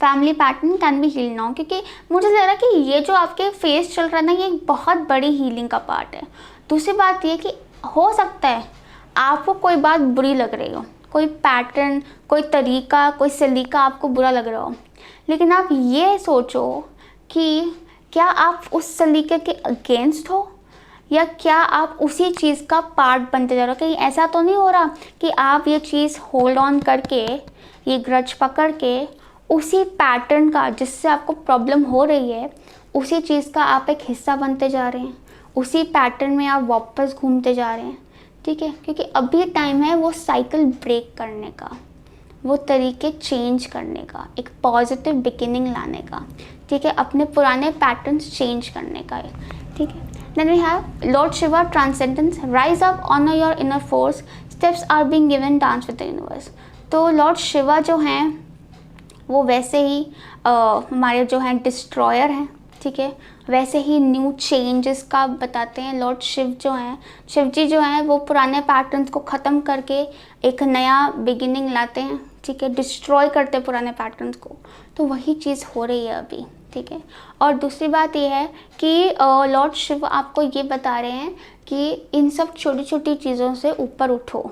family pattern can be heal now, क्योंकि मुझे लग रहा है कि ये जो आपके फेस चल रहा है ना, ये एक बहुत बड़ी हीलिंग का पार्ट है। दूसरी बात ये कि हो सकता है आपको कोई बात बुरी लग रही हो, कोई पैटर्न, कोई तरीका, कोई सलीका आपको बुरा लग रहा हो, लेकिन आप ये सोचो कि क्या आप उस सलीके के अगेंस्ट हो, या क्या आप उसी चीज़ का पार्ट बनते जा रहे हो। कहीं ऐसा तो नहीं हो रहा कि आप ये चीज़ होल्ड ऑन करके, ये ग्रज पकड़ के उसी पैटर्न का, जिससे आपको प्रॉब्लम हो रही है, उसी चीज़ का आप एक हिस्सा बनते जा रहे हैं, उसी पैटर्न में आप वापस घूमते जा रहे हैं, ठीक है। क्योंकि अभी टाइम है वो साइकिल ब्रेक करने का, वो तरीके चेंज करने का, एक पॉजिटिव बिगिनिंग लाने का, ठीक है, अपने पुराने पैटर्न्स चेंज करने का, ठीक है। Then we have lord Shiva, transcendence, rise up, honour your inner force, steps are being given, dance with the universe. तो लॉर्ड शिवा जो हैं वो वैसे ही हमारे जो हैं डिस्ट्रॉयर हैं, ठीक है। वैसे ही न्यू चेंजेस का बताते हैं। लॉर्ड शिव जो हैं, शिव जी जो हैं वो पुराने पैटर्न्स को ख़त्म करके एक नया बिगिनिंग लाते हैं, ठीक है। डिस्ट्रॉय करते हैं पुराने पैटर्न्स को, तो वही चीज़ हो रही है अभी, ठीक है। और दूसरी बात ये है कि लॉर्ड शिव आपको ये बता रहे हैं कि इन सब छोटी छोटी चीज़ों से ऊपर उठो।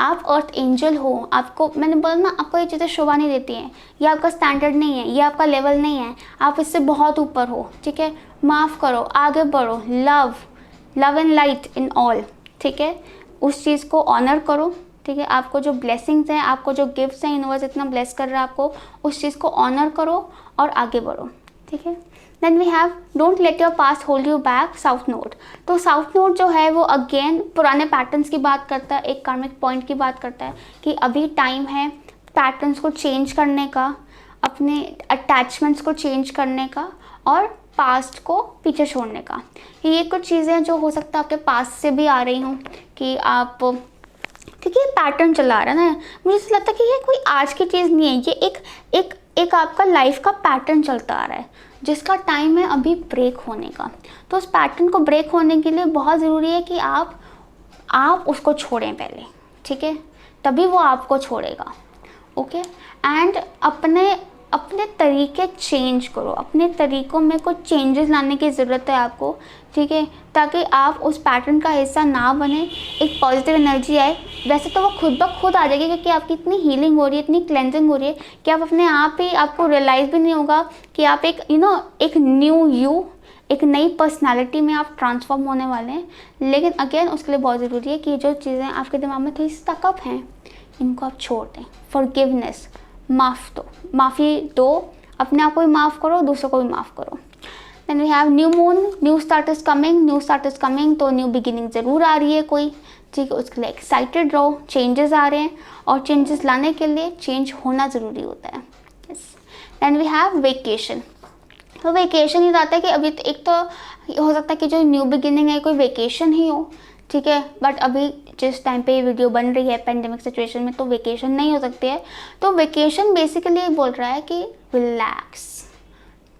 आप अर्थ एंजल हो, आपको मैंने बोला ना, आपको ये चीज़ें शोभा नहीं देती हैं, ये आपका स्टैंडर्ड नहीं है, ये आपका लेवल नहीं है, आप इससे बहुत ऊपर हो, ठीक है। माफ़ करो, आगे बढ़ो, love and light in all, ठीक है। उस चीज़ को ऑनर करो, ठीक है। आपको जो ब्लेसिंग्स हैं, आपको जो गिफ्ट्स हैं, यूनिवर्स इतना ब्लेस कर रहा है आपको, उस चीज़ को ऑनर करो और आगे बढ़ो, ठीक है। Then we have don't let your past hold you back, south node. तो साउथ नोड जो है वो अगेन पुराने पैटर्न्स की बात करता है, एक कार्मिक पॉइंट की बात करता है कि अभी टाइम है पैटर्न्स को चेंज करने का, अपने अटैचमेंट्स को चेंज करने का और पास्ट को पीछे छोड़ने का। ये कुछ चीज़ें जो हो सकता है आपके पास्ट से भी आ रही हों कि आप, क्योंकि ये पैटर्न चला आ रहा है ना, मुझे ऐसा लगता है कि ये कोई आज की चीज़ नहीं है, ये एक आपका लाइफ का पैटर्न चलता आ रहा है जिसका टाइम है अभी ब्रेक होने का। तो उस पैटर्न को ब्रेक होने के लिए बहुत ज़रूरी है कि आप उसको छोड़ें पहले, ठीक है, तभी वो आपको छोड़ेगा, ओके। एंड अपने तरीके चेंज करो, अपने तरीक़ों में कुछ चेंजेस लाने की ज़रूरत है आपको, ठीक है, ताकि आप उस पैटर्न का हिस्सा ना बने, एक पॉजिटिव एनर्जी आए। वैसे तो वो खुद ब खुद आ जाएगी क्योंकि आपकी इतनी हीलिंग हो रही है, इतनी क्लेंजिंग हो रही है कि आप अपने आप ही, आपको रियलाइज़ भी नहीं होगा कि आप एक एक न्यू यू, एक नई पर्सनालिटी में आप ट्रांसफॉर्म होने वाले हैं। लेकिन अगेन उसके लिए बहुत ज़रूरी है कि जो चीज़ें आपके दिमाग में थोड़ी स्टकअप हैं, इनको आप छोड़ दें। फॉरगिवनेस, माफ़ी दो, अपने आप को भी माफ़ करो, दूसरों को भी माफ़ करो। Then we have new moon, new start is coming, तो न्यू बिगिनिंग ज़रूर आ रही है कोई, ठीक है। उसके लिए एक्साइटेड रहो, चेंजेस आ रहे हैं और चेंजेस लाने के लिए चेंज होना ज़रूरी होता है। Yes. Then we have vacation. तो वेकेशन ही आता है कि अभी तो एक तो हो सकता है कि जो न्यू बिगिनिंग है कोई वेकेशन ही हो, ठीक है। बट अभी जिस टाइम पे ये वीडियो बन रही है पेंडेमिक सिचुएशन में, तो वेकेशन नहीं हो सकती है। तो वेकेशन बेसिकली बोल रहा है कि रिलैक्स,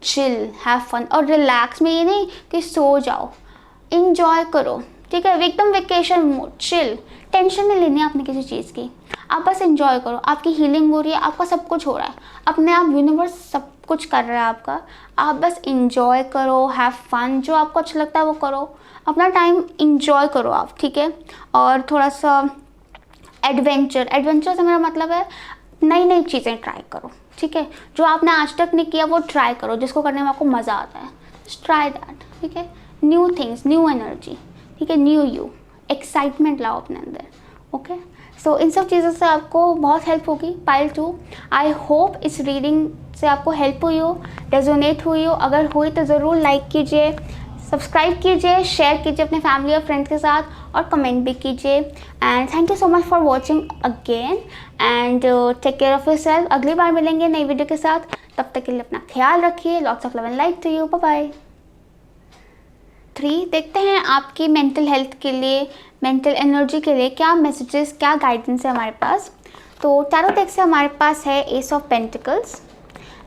चिल, हैव फन। और रिलैक्स में ये नहीं कि सो जाओ, इंजॉय करो, ठीक है। एकदम वेकेशन मोड, चिल, टेंशन नहीं लेनी आपने किसी चीज़ की, आप बस इंजॉय करो। आपकी हीलिंग हो रही है, आपका सब कुछ हो रहा है, अपने आप यूनिवर्स सब कुछ कर रहा है आपका, आप बस इंजॉय करो, हैव फन, जो आपको अच्छा लगता है वो करो, अपना टाइम इंजॉय करो आप, ठीक है। और थोड़ा सा एडवेंचर से मेरा मतलब है नई नई चीज़ें ट्राई करो, ठीक है। जो आपने आज तक नहीं किया वो ट्राई करो, जिसको करने में आपको मज़ा आता है, ट्राई दैट, ठीक है। न्यू थिंग्स, न्यू एनर्जी, ठीक है, न्यू यू, एक्साइटमेंट लाओ अपने अंदर, ओके। सो इन सब चीज़ों से आपको बहुत हेल्प होगी। पाइल 2, आई होप इस रीडिंग से आपको हेल्प हुई हो, रेजोनेट हुई हो। अगर हुई तो ज़रूर लाइक कीजिए, सब्सक्राइब कीजिए, शेयर कीजिए अपने फैमिली और फ्रेंड्स के साथ और कमेंट भी कीजिए। And thank you so much for watching again and take care of yourself. अगली बार मिलेंगे नई वीडियो के साथ, तब तक के लिए अपना ख्याल रखिए। Lots of love and light to you, bye bye. 3 देखते हैं आपकी मेंटल हेल्थ के लिए, मेंटल एनर्जी के लिए क्या मैसेजेस, क्या गाइडेंस है हमारे पास। तो टैरो डेक से हमारे पास है S of pentacles,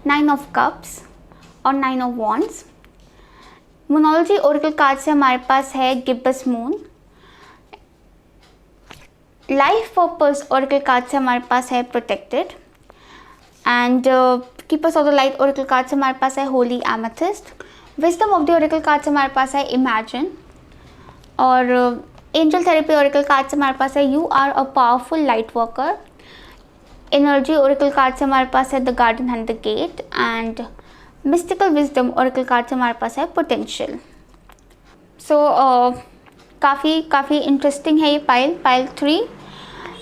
9 of cups और 9 ऑफ वॉन्ड्स। मोनोलॉजी ओरेकल कार्ड से हमारे पास है gibbous moon. Life purpose oracle card से हमारे पास है protected. And keepers of the light oracle card से हमारे पास है Holi amethyst. Wisdom of the oracle card से हमारे पास है इमेजिन। और एंजल थेरेपी ओरेकल कार्ड से हमारे पास है you are a powerful light worker. Energy oracle card से हमारे पास है the garden and the gate. And mystical wisdom oracle card से हमारे पास है पोटेंशियल। सो काफ़ी इंटरेस्टिंग है ये पाइल 3।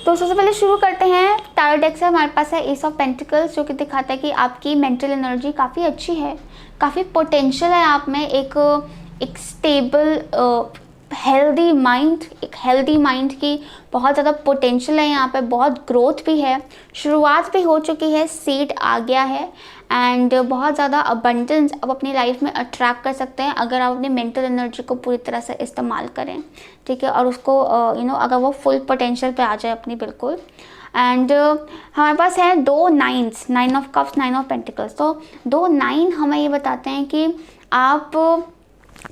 तो सबसे पहले शुरू करते हैं टैरो डेक से। हमारे पास है एस ऑफ पेंटिकल्स, जो कि दिखाता है कि आपकी मेंटल एनर्जी काफ़ी अच्छी है, काफ़ी पोटेंशियल है आप में, एक स्टेबल हेल्दी माइंड, एक हेल्दी माइंड की बहुत ज़्यादा पोटेंशियल है यहाँ पे, बहुत ग्रोथ भी है, शुरुआत भी हो चुकी है, सीड आ गया है एंड बहुत ज़्यादा अबंडेंस आप अपनी लाइफ में अट्रैक्ट कर सकते हैं अगर आप अपनी मेंटल एनर्जी को पूरी तरह से इस्तेमाल करें, ठीक है। और उसको अगर वो फुल पोटेंशियल पे आ जाए अपनी, बिल्कुल। एंड हमारे पास है 2 9s, 9 of cups, 9 of pentacles. तो 2 9 हमें ये बताते हैं कि आप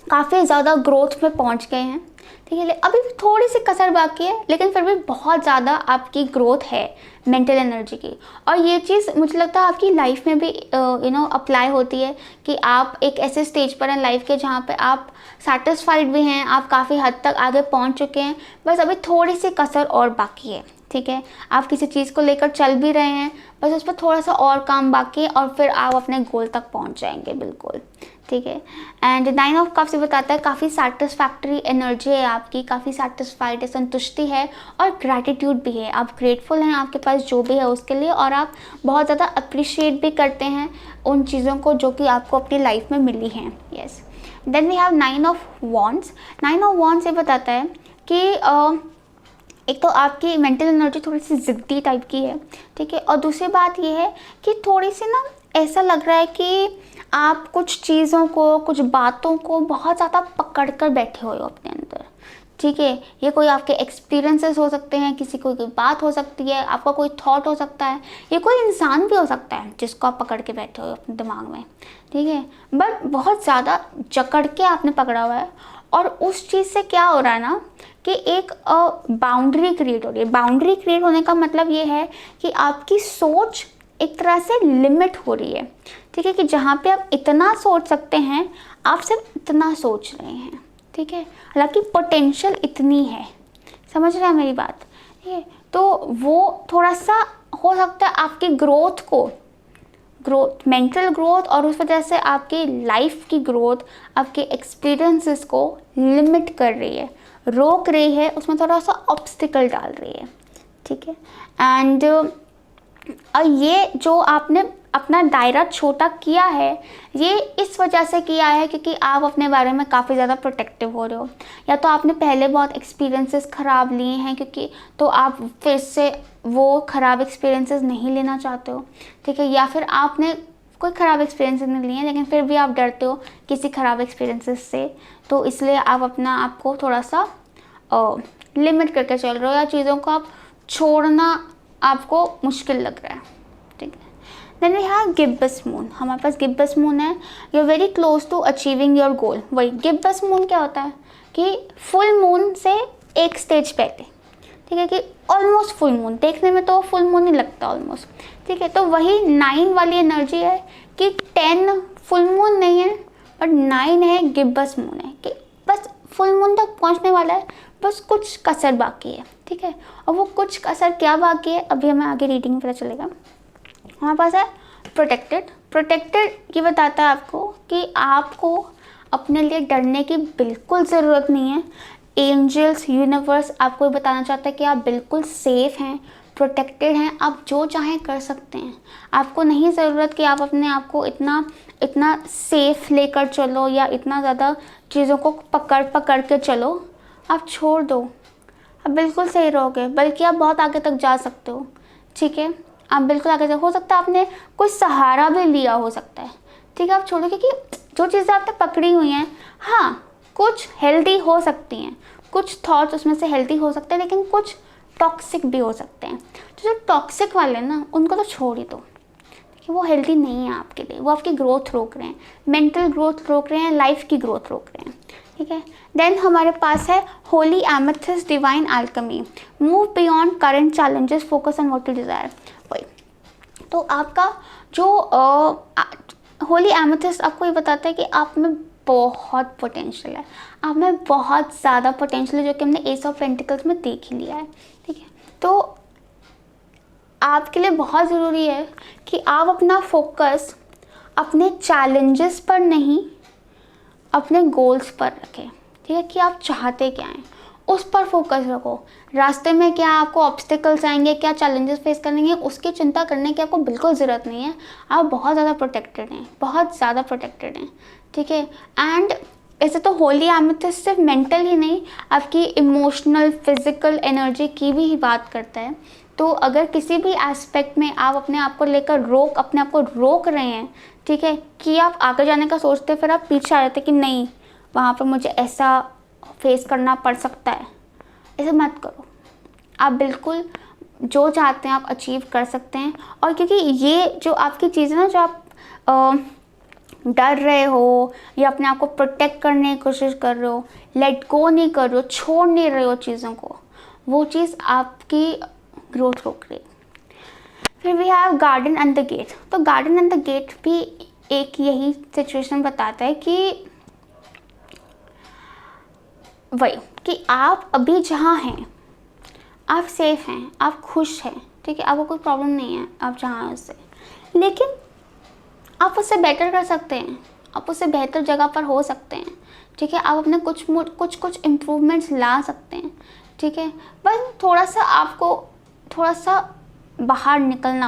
काफ़ी ज़्यादा ग्रोथ में पहुंच गए हैं, ठीक है। अभी भी थोड़ी सी कसर बाकी है, लेकिन फिर भी बहुत ज़्यादा आपकी ग्रोथ है मेंटल एनर्जी की। और ये चीज़ मुझे लगता है आपकी लाइफ में भी अप्लाई होती है कि आप एक ऐसे स्टेज पर हैं लाइफ के जहाँ पे आप सेटिस्फाइड भी हैं, आप काफ़ी हद तक आगे पहुँच चुके हैं, बस अभी थोड़ी सी कसर और बाकी है, ठीक है। आप किसी चीज़ को लेकर चल भी रहे हैं, बस उस पर थोड़ा सा और काम बाकी है और फिर आप अपने गोल तक पहुंच जाएंगे, बिल्कुल, ठीक है। एंड 9 ऑफ कप्स बताता है काफ़ी सेटिस्फैक्टरी एनर्जी है आपकी, काफ़ी सेटिस्फाइड है, संतुष्टि है और ग्रैटिट्यूड भी है। आप ग्रेटफुल हैं आपके पास जो भी है उसके लिए, और आप बहुत ज़्यादा अप्रिशिएट भी करते हैं उन चीज़ों को जो कि आपको अपनी लाइफ में मिली हैं। Yes, then we have 9 of wands. 9 of wands ये बताता है कि एक तो आपकी मेंटल एनर्जी थोड़ी सी ज़िद्दी टाइप की है, ठीक है। और दूसरी बात ये है कि थोड़ी सी ना ऐसा लग रहा है कि आप कुछ चीज़ों को, कुछ बातों को बहुत ज़्यादा पकड़ कर बैठे हुए हो अपने अंदर, ठीक है। ये कोई आपके एक्सपीरियंसेस हो सकते हैं, किसी कोई बात हो सकती है, आपका कोई थॉट हो सकता है, ये कोई इंसान भी हो सकता है जिसको आप पकड़ के बैठे हो अपने दिमाग में, ठीक है। बट बहुत ज़्यादा जकड़ के आपने पकड़ा हुआ है, और उस चीज़ से क्या हो रहा है ना कि एक बाउंड्री क्रिएट हो रही है। बाउंड्री क्रिएट होने का मतलब ये है कि आपकी सोच एक तरह से लिमिट हो रही है, ठीक है, कि जहाँ पे आप इतना सोच सकते हैं आप सिर्फ इतना सोच रहे हैं, ठीक है। हालांकि पोटेंशियल इतनी है, समझ रहे हैं मेरी बात, ठीक है। तो वो थोड़ा सा हो सकता है आपकी ग्रोथ, मेंटल ग्रोथ, और उस वजह से आपकी लाइफ की ग्रोथ, आपके एक्सपीरियंसेस को लिमिट कर रही है, रोक रही है, उसमें थोड़ा सा ऑब्स्टिकल डाल रही है, ठीक है। एंड ये जो आपने अपना दायरा छोटा किया है, ये इस वजह से किया है क्योंकि आप अपने बारे में काफ़ी ज़्यादा प्रोटेक्टिव हो रहे हो, या तो आपने पहले बहुत एक्सपीरियंसेस ख़राब लिए हैं क्योंकि, तो आप फिर से वो ख़राब एक्सपीरियंसेस नहीं लेना चाहते हो, ठीक है। या फिर आपने कोई ख़राब एक्सपीरियंसेस नहीं लिए हैं लेकिन फिर भी आप डरते हो किसी ख़राब एक्सपीरियंसेस से, तो इसलिए आप अपना आपको थोड़ा सा लिमिट करके चल रहे हो, या चीज़ों को आप छोड़ना आपको मुश्किल लग रहा है, ठीक है। Then we have gibbous moon. हमारे पास गिब्बस मून है, you are very close to achieving your goal. वही गिब्बस मून क्या होता है कि फुल मून से एक स्टेज पहले, ठीक है, कि ऑलमोस्ट फुल मून, देखने में तो फुल मून ही लगता ऑलमोस्ट, ठीक है। तो वही 9 वाली एनर्जी है कि 10 फुल मून नहीं है बट 9 है, गिब्बस मून है, कि बस फुल मून तक पहुंचने वाला है, बस कुछ कसर बाकी है, ठीक है। और वो कुछ कसर क्या बाकी है अभी हमें आगे रीडिंग में पता चलेगा। हमारे पास है प्रोटेक्टेड ये बताता है आपको कि आपको अपने लिए डरने की बिल्कुल ज़रूरत नहीं है। एंजल्स, यूनिवर्स आपको ये बताना चाहता है कि आप बिल्कुल सेफ हैं, प्रोटेक्टेड हैं, आप जो चाहें कर सकते हैं। आपको नहीं ज़रूरत कि आप अपने आप को इतना सेफ लेकर चलो, या इतना ज़्यादा चीज़ों को पकड़ के चलो। आप छोड़ दो, आप बिल्कुल सही रहोगे, बल्कि आप बहुत आगे तक जा सकते हो, ठीक है। आप बिल्कुल आगे हो सकता है आपने कोई सहारा भी लिया हो सकता है, ठीक है। आप छोड़ो, क्योंकि जो चीज़ें आपने पकड़ी हुई हैं, हाँ कुछ हेल्दी हो सकती हैं, कुछ थॉट्स उसमें से हेल्दी हो सकते हैं, लेकिन कुछ टॉक्सिक भी हो सकते हैं। तो जो टॉक्सिक वाले ना उनको तो छोड़ ही दो, कि वो हेल्दी नहीं है आपके लिए, वो आपकी ग्रोथ रोक रहे हैं, मेंटल ग्रोथ रोक रहे हैं, लाइफ की ग्रोथ रोक रहे हैं, ठीक है। देन हमारे पास है Holi amethyst divine Alchemy. Move beyond current challenges, focus on what you desire. वही तो आपका जो होली एमेथिस्ट आपको ये बताता है कि आप में बहुत पोटेंशियल है, आप में बहुत ज़्यादा पोटेंशियल है, जो कि हमने एस ऑफ पेंटिकल्स में देख ही लिया है, ठीक है। तो आपके लिए बहुत ज़रूरी है कि आप अपना फोकस अपने चैलेंजेस पर नहीं, अपने गोल्स पर रखें, ठीक है, कि आप चाहते क्या हैं उस पर फोकस रखो। रास्ते में क्या आपको ऑब्स्टिकल्स आएंगे, क्या चैलेंजेस फेस करेंगे, उसकी चिंता करने की आपको बिल्कुल ज़रूरत नहीं है। आप बहुत ज़्यादा प्रोटेक्टेड हैं, बहुत ज़्यादा प्रोटेक्टेड हैं, ठीक है। एंड ऐसे तो होली एमेथिस्ट सिर्फ मेंटल ही नहीं, आपकी इमोशनल, फिजिकल एनर्जी की भी बात करता है। तो अगर किसी भी एस्पेक्ट में आप अपने आप को लेकर अपने आप को रोक रहे हैं, ठीक है, कि आप आगे जाने का सोचते फिर आप पीछे आ जाते कि नहीं वहाँ पर मुझे ऐसा फेस करना पड़ सकता है, ऐसे मत करो। आप बिल्कुल जो चाहते हैं आप अचीव कर सकते हैं। और क्योंकि ये जो आपकी चीज़ है ना, जो आप डर रहे हो या अपने आप को प्रोटेक्ट करने की कोशिश कर रहे हो, लेट गो नहीं कर रहे हो, छोड़ नहीं रहे हो चीज़ों को, वो चीज़ आपकी ग्रोथ रोक रही है। फिर we have garden and the gate. तो गार्डन एंड द गेट भी एक यही सिचुएशन बताता है कि वही कि आप अभी जहाँ हैं आप सेफ हैं, आप खुश हैं, ठीक है, आपको कोई प्रॉब्लम नहीं है आप जहाँ हैं उससे, लेकिन आप उससे बेटर कर सकते हैं, आप उससे बेहतर जगह पर हो सकते हैं, ठीक है, आप अपने कुछ इम्प्रूवमेंट्स ला सकते हैं, ठीक है, बस थोड़ा सा आपको थोड़ा सा बाहर निकलना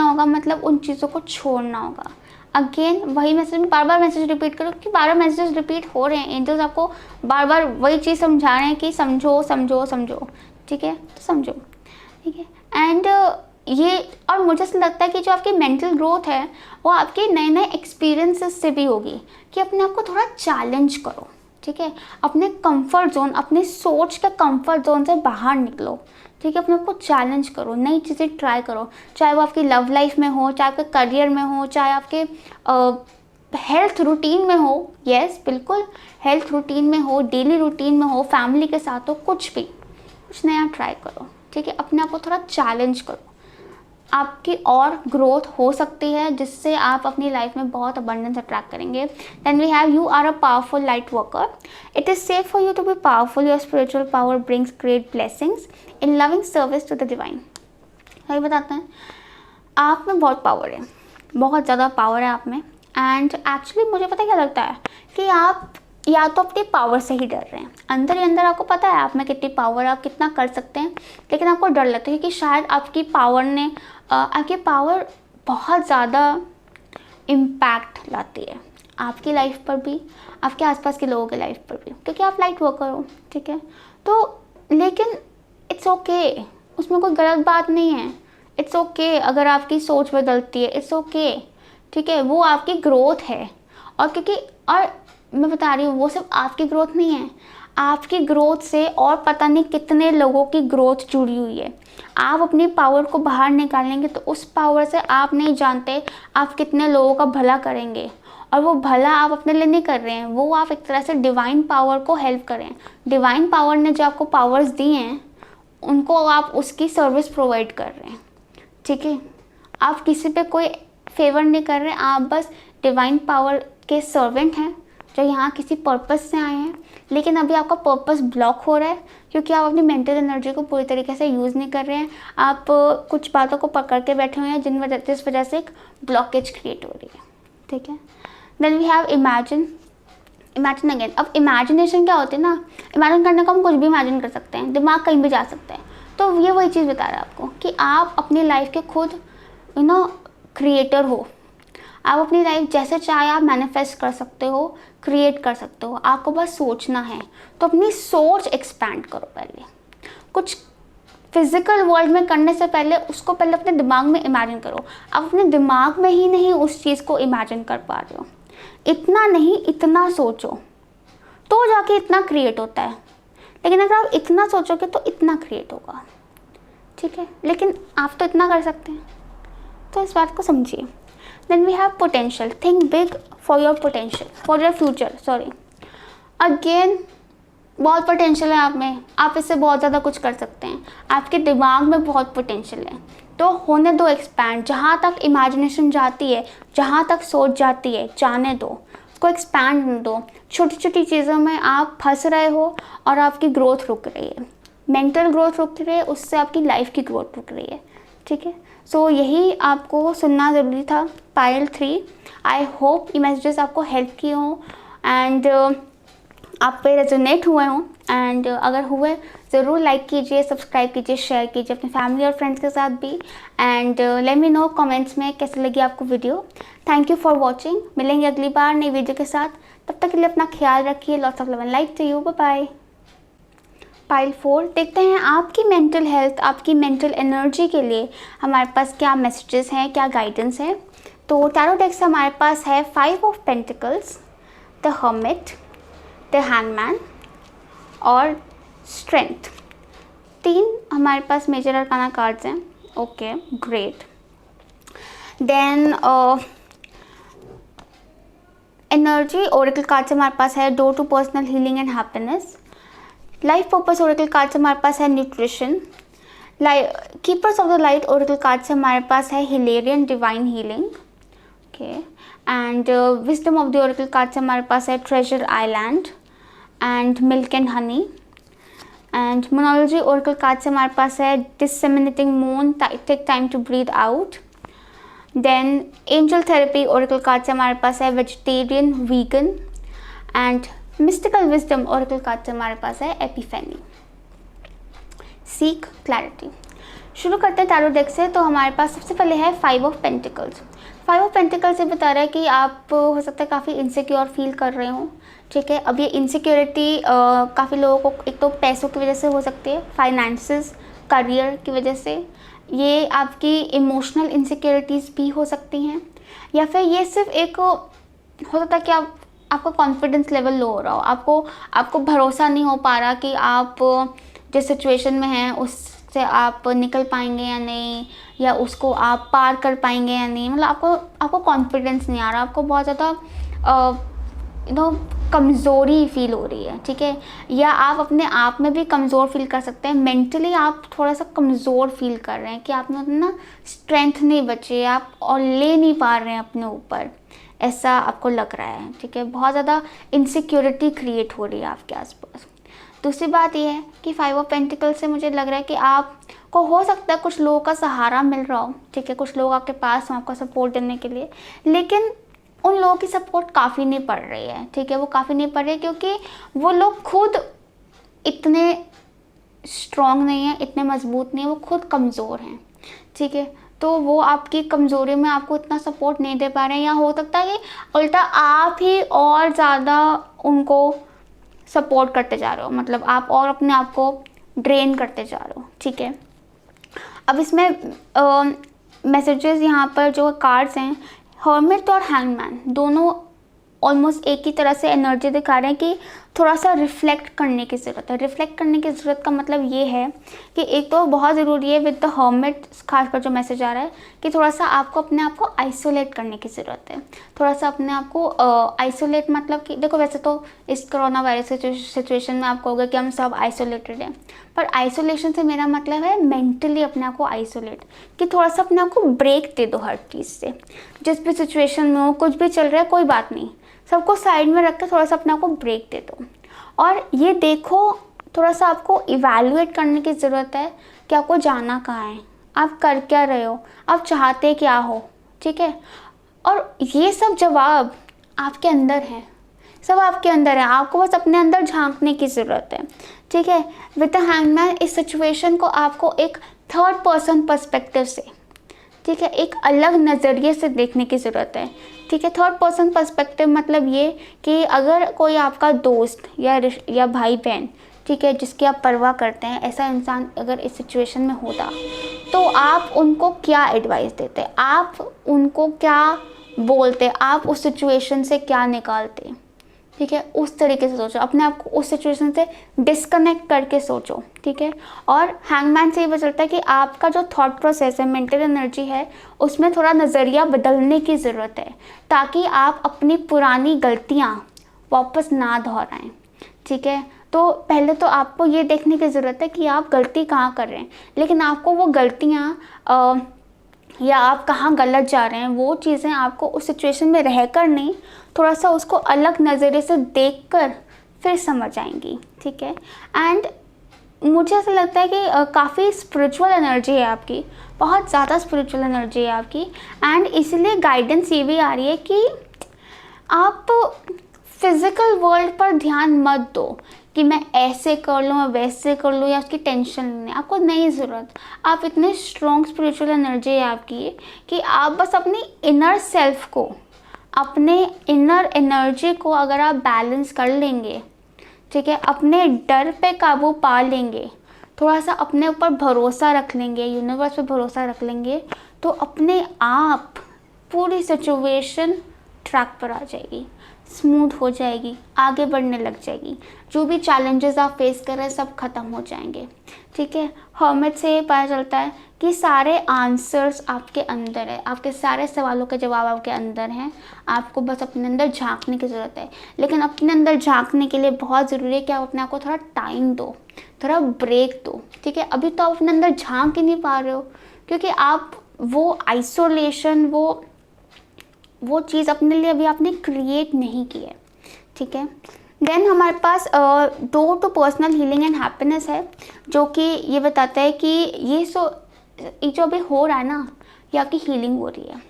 होगा, मतलब उन चीज़ों को छोड़ना होगा। अगेन वही मैसेज, बार बार मैसेज रिपीट करो कि बार बार मैसेज रिपीट हो रहे हैं, एंजल्स आपको बार बार वही चीज़ समझा रहे हैं कि समझो समझो समझो, ठीक है, तो समझो, ठीक है। एंड ये और मुझे ऐसा लगता है कि जो आपकी मेंटल ग्रोथ है वो आपके नए नए एक्सपीरियंसेस से भी होगी, कि अपने आप को थोड़ा चैलेंज करो, ठीक है, अपने कंफर्ट जोन, अपने सोच के कंफर्ट जोन से बाहर निकलो, ठीक है, अपने आप को चैलेंज करो, नई चीज़ें ट्राई करो, चाहे वो आपकी लव लाइफ में हो, चाहे आपके करियर में हो, चाहे आपके हेल्थ रूटीन में हो, यस बिल्कुल, हेल्थ रूटीन में हो, डेली रूटीन में हो, फैमिली के साथ हो, कुछ नया ट्राई करो, ठीक है, अपने आप को थोड़ा चैलेंज करो, आपकी और ग्रोथ हो सकती है जिससे आप अपनी लाइफ में बहुत अबंडेंस अट्रैक्ट करेंगे। Then we have you are a powerful light worker. It is safe for you to be powerful. Your spiritual power brings great blessings in loving service to the divine. वही बताते हैं आप में बहुत power है, बहुत ज़्यादा पावर है आप में। एंड एक्चुअली मुझे पता क्या लगता है कि आप या तो अपनी पावर से ही डर रहे हैं, अंदर ही अंदर आपको पता है आप में कितनी पावर है, आप कितना कर सकते हैं, लेकिन आपको डर लगता है कि शायद आपकी पावर बहुत ज़्यादा इम्पैक्ट लाती है आपकी लाइफ पर भी, आपके आसपास के लोगों के लाइफ पर भी, क्योंकि आप लाइट वर्कर हो, ठीक है। तो लेकिन इट्स ओके, उसमें कोई गलत बात नहीं है, इट्स ओके अगर आपकी सोच बदलती है, इट्स ओके, ठीक है, वो आपकी ग्रोथ है। और क्योंकि और मैं बता रही हूँ वो सिर्फ आपकी ग्रोथ नहीं है, आपकी ग्रोथ से और पता नहीं कितने लोगों की ग्रोथ जुड़ी हुई है। आप अपनी पावर को बाहर निकालेंगे तो उस पावर से आप नहीं जानते आप कितने लोगों का भला करेंगे, और वो भला आप अपने लिए नहीं कर रहे हैं, वो आप एक तरह से डिवाइन पावर को हेल्प करें। डिवाइन पावर ने जो आपको पावर्स दी हैं उनको आप उसकी सर्विस प्रोवाइड कर रहे हैं, ठीक है, आप किसी पे कोई फेवर नहीं कर रहे हैं, आप बस डिवाइन पावर के सर्वेंट हैं जो यहाँ किसी पर्पस से आए हैं, लेकिन अभी आपका पर्पस ब्लॉक हो रहा है क्योंकि आप अपनी मेंटल एनर्जी को पूरी तरीके से यूज़ नहीं कर रहे हैं। आप कुछ बातों को पकड़ के बैठे हुए हैं जिस वजह से एक ब्लॉकेज क्रिएट हो रही है, ठीक है। Then we have imagine again. अब इमेजिनेशन क्या होती है ना, इमेजिन करने को हम कुछ भी इमेजिन कर सकते हैं, दिमाग कहीं भी जा सकता है। तो ये वही चीज़ बता रहा है आपको कि आप अपनी लाइफ के खुद क्रिएटर हो, आप अपनी लाइफ जैसे चाहे आप मैनिफेस्ट कर सकते हो, क्रिएट कर सकते हो, आपको बस सोचना है। तो अपनी सोच एक्सपैंड करो, पहले कुछ फिजिकल वर्ल्ड में करने से पहले उसको पहले अपने दिमाग में इमेजिन करो। आप अपने दिमाग में ही नहीं उस चीज़ को इमेजिन कर पा रहे हो, इतना नहीं इतना सोचो तो जाके इतना क्रिएट होता है, लेकिन अगर आप इतना सोचोगे तो इतना क्रिएट होगा, ठीक है, लेकिन आप तो इतना कर सकते हैं, तो इस बात को समझिए। Then we have potential. Think big for your potential, for your future, sorry. Again बहुत पोटेंशियल है आप में, आप इससे बहुत ज़्यादा कुछ कर सकते हैं, आपके दिमाग में बहुत पोटेंशियल है, तो होने दो एक्सपैंड। जहाँ तक इमेजिनेशन जाती है, जहाँ तक सोच जाती है, जाने दो, उसको एक्सपैंड होने दो। छोटी छोटी चीज़ों में आप फंस रहे हो और आपकी ग्रोथ रुक रही है, मेंटल ग्रोथ रुक रही है, उससे आपकी लाइफ की ग्रोथ रुक रही है, ठीक है। सो यही आपको सुनना ज़रूरी था, पायल 3। आई होप ये मैसेजेस आपको हेल्प किए हों एंड आप पे रेजोनेट हुए हों, एंड अगर हुए ज़रूर लाइक कीजिए, सब्सक्राइब कीजिए, शेयर कीजिए अपनी फैमिली और फ्रेंड्स के साथ भी, and let me know comments में कैसी लगी आपको video. Thank you for watching. मिलेंगे अगली बार नई वीडियो के साथ, तब तक के लिए अपना ख्याल रखिए। Lots of love and light to you, bye bye. Pile 4 देखते हैं आपकी मेंटल हेल्थ, आपकी मेंटल एनर्जी के लिए हमारे पास क्या मैसेजेस हैं, क्या गाइडेंस है। तो टैरो डेक से हमारे पास है 5 of pentacles, the hermit, the hangman और स्ट्रेंथ। 3 हमारे पास मेजर अरकाना कार्ड्स हैं। Okay, great. Then energy oracle card से हमारे पास है door to personal healing and happiness. Life purpose oracle card से हमारे पास है nutrition. Keepers of the light oracle card से हमारे पास है Hilarion divine healing. Okay, and wisdom of the oracle card से हमारे पास है treasure island and milk and honey. And Moonology oracle card से हमारे पास है disseminating moon, take time to breathe out. Then angel therapy oracle card से हमारे पास है vegetarian, vegan. And mystical wisdom oracle card से हमारे पास है एपिफेनी, सीक क्लैरिटी। शुरू करते हैं टैरो डेक से। तो हमारे पास सबसे पहले है 5 ऑफ पेंटिकल्स। 5 ऑफ पेंटिकल्स से बता रहा है कि आप हो सकता है काफ़ी इनसिक्योर फील कर रहे हो। ठीक है, अब ये इनसिक्योरिटी काफ़ी लोगों को एक तो पैसों की वजह से हो सकती है, फाइनेंसेस, करियर की वजह से। ये आपकी इमोशनल इनसिक्योरिटीज़ भी हो सकती हैं, या फिर ये सिर्फ एक हो सकता है कि आपका कॉन्फिडेंस लेवल लो हो रहा हो, आपको भरोसा नहीं हो पा रहा कि आप जिस सिचुएशन में हैं उससे आप निकल पाएंगे या नहीं, या उसको आप पार कर पाएंगे या नहीं। मतलब आपको कॉन्फिडेंस नहीं आ रहा, आपको बहुत ज़्यादा कमज़ोरी फील हो रही है। ठीक है, या आप अपने आप में भी कमज़ोर फील कर सकते हैं। मेंटली आप थोड़ा सा कमज़ोर फील कर रहे हैं कि आप में अपना स्ट्रेंथ नहीं बची है, आप और ले नहीं पा रहे हैं अपने ऊपर, ऐसा आपको लग रहा है। ठीक है, बहुत ज़्यादा इनसिक्योरिटी क्रिएट हो रही है आपके आसपास। दूसरी बात यह है कि 5 ऑफ पेंटिकल से मुझे लग रहा है कि आपको हो सकता है कुछ लोगों का सहारा मिल रहा हो। ठीक है, कुछ लोग आपके पास हों आपको सपोर्ट देने के लिए, लेकिन उन लोगों की सपोर्ट काफ़ी नहीं पड़ रही है। ठीक है, वो काफ़ी नहीं पड़ रही है क्योंकि वो लोग खुद इतने स्ट्रॉन्ग नहीं हैं, इतने मजबूत नहीं हैं, वो खुद कमज़ोर हैं। ठीक है, तो वो आपकी कमज़ोरी में आपको इतना सपोर्ट नहीं दे पा रहे हैं, या हो सकता है कि उल्टा आप ही और ज़्यादा उनको सपोर्ट करते जा रहे हो, मतलब आप और अपने आप को ड्रेन करते जा रहे हो। ठीक है, अब इसमें मैसेजेस यहाँ पर जो कार्ड्स हैं, हर्मिट और हैंगमैन दोनों ऑलमोस्ट एक ही तरह से एनर्जी दिखा रहे हैं कि थोड़ा सा रिफ्लेक्ट करने की ज़रूरत है। रिफ्लेक्ट करने की ज़रूरत का मतलब ये है कि एक तो बहुत ज़रूरी है विद द हर्मिट खासकर जो मैसेज आ रहा है कि थोड़ा सा आपको अपने आप को आइसोलेट करने की ज़रूरत है। थोड़ा सा अपने आप को आइसोलेट, मतलब कि देखो वैसे तो इस कोरोना वायरस सिचुएशन में आप कहोगे कि हम सब आइसोलेटेड हैं, पर आइसोलेशन से मेरा मतलब है मेंटली अपने आप को आइसोलेट, कि थोड़ा सा अपने आप को ब्रेक दे दो हर चीज़ से। जिस भी सिचुएशन में हो, कुछ भी चल रहा है, कोई बात नहीं, सबको साइड में रख के थोड़ा सा अपने आप को ब्रेक दे दो। और ये देखो, थोड़ा सा आपको इवैल्यूएट करने की ज़रूरत है कि आपको जाना कहाँ है, आप कर क्या रहे हो, आप चाहते क्या हो। ठीक है, और ये सब जवाब आपके अंदर है, सब आपके अंदर है, आपको बस अपने अंदर झांकने की ज़रूरत है। ठीक है, विद द हैंगमैन इस सिचुएशन को आपको एक थर्ड पर्सन पर्सपेक्टिव से, ठीक है, एक अलग नज़रिए से देखने की ज़रूरत है। ठीक है, थर्ड पर्सन पर्सपेक्टिव मतलब ये कि अगर कोई आपका दोस्त या भाई बहन, ठीक है, जिसकी आप परवाह करते हैं, ऐसा इंसान अगर इस सिचुएशन में होता, तो आप उनको क्या एडवाइस देते, आप उनको क्या बोलते, आप उस सिचुएशन से क्या निकालते। ठीक है, उस तरीके से सोचो, अपने आप को उस सिचुएशन से डिस्कनेक्ट करके सोचो। ठीक है, और हैंगमैन से ये पता चलता है कि आपका जो थॉट प्रोसेस है, मेंटल एनर्जी है, उसमें थोड़ा नज़रिया बदलने की ज़रूरत है, ताकि आप अपनी पुरानी गलतियाँ वापस ना दोहराएं। ठीक है, तो पहले तो आपको ये देखने की ज़रूरत है कि आप गलती कहाँ कर रहे हैं, लेकिन आपको वो गलतियाँ या आप कहाँ गलत जा रहे हैं, वो चीज़ें आपको उस सिचुएशन में रहकर नहीं, थोड़ा सा उसको अलग नज़रिए से देखकर फिर समझ आएंगी। ठीक है, एंड मुझे ऐसा लगता है कि काफ़ी स्पिरिचुअल एनर्जी है आपकी, बहुत ज़्यादा स्पिरिचुअल एनर्जी है आपकी, एंड इसीलिए गाइडेंस ये भी आ रही है कि आप फिज़िकल वर्ल्ड पर ध्यान मत दो कि मैं ऐसे कर लूँ, मैं वैसे कर लूँ, या उसकी टेंशन नहीं, आपको नहीं ज़रूरत। आप इतने स्ट्रॉन्ग स्पिरिचुअल एनर्जी है आपकी कि आप बस अपनी इनर सेल्फ को, अपने इनर एनर्जी को अगर आप बैलेंस कर लेंगे, ठीक है, अपने डर पे काबू पा लेंगे, थोड़ा सा अपने ऊपर भरोसा रख लेंगे, यूनिवर्स पे भरोसा रख लेंगे, तो अपने आप पूरी सिचुएशन ट्रैक पर आ जाएगी, स्मूथ हो जाएगी, आगे बढ़ने लग जाएगी। जो भी चैलेंजेस आप फेस कर रहे हैं सब ख़त्म हो जाएंगे। ठीक है, हर्मिट से ये पता चलता है कि सारे आंसर्स आपके अंदर है, आपके सारे सवालों के जवाब आपके अंदर हैं। आपको बस अपने अंदर झांकने की ज़रूरत है। लेकिन अपने अंदर झांकने के लिए बहुत ज़रूरी है कि आप अपने आप को थोड़ा टाइम दो, थोड़ा ब्रेक दो, ठीक है। अभी तो आप अपने अंदर झांक ही नहीं पा रहे हो, क्योंकि आप वो आइसोलेशन, वो चीज़ अपने लिए अभी आपने क्रिएट नहीं की है, ठीक है। देन हमारे पास door to personal healing and happiness है, जो कि ये बताता है कि ये जो अभी हो रहा है ना, ये आपकी हीलिंग हो रही है।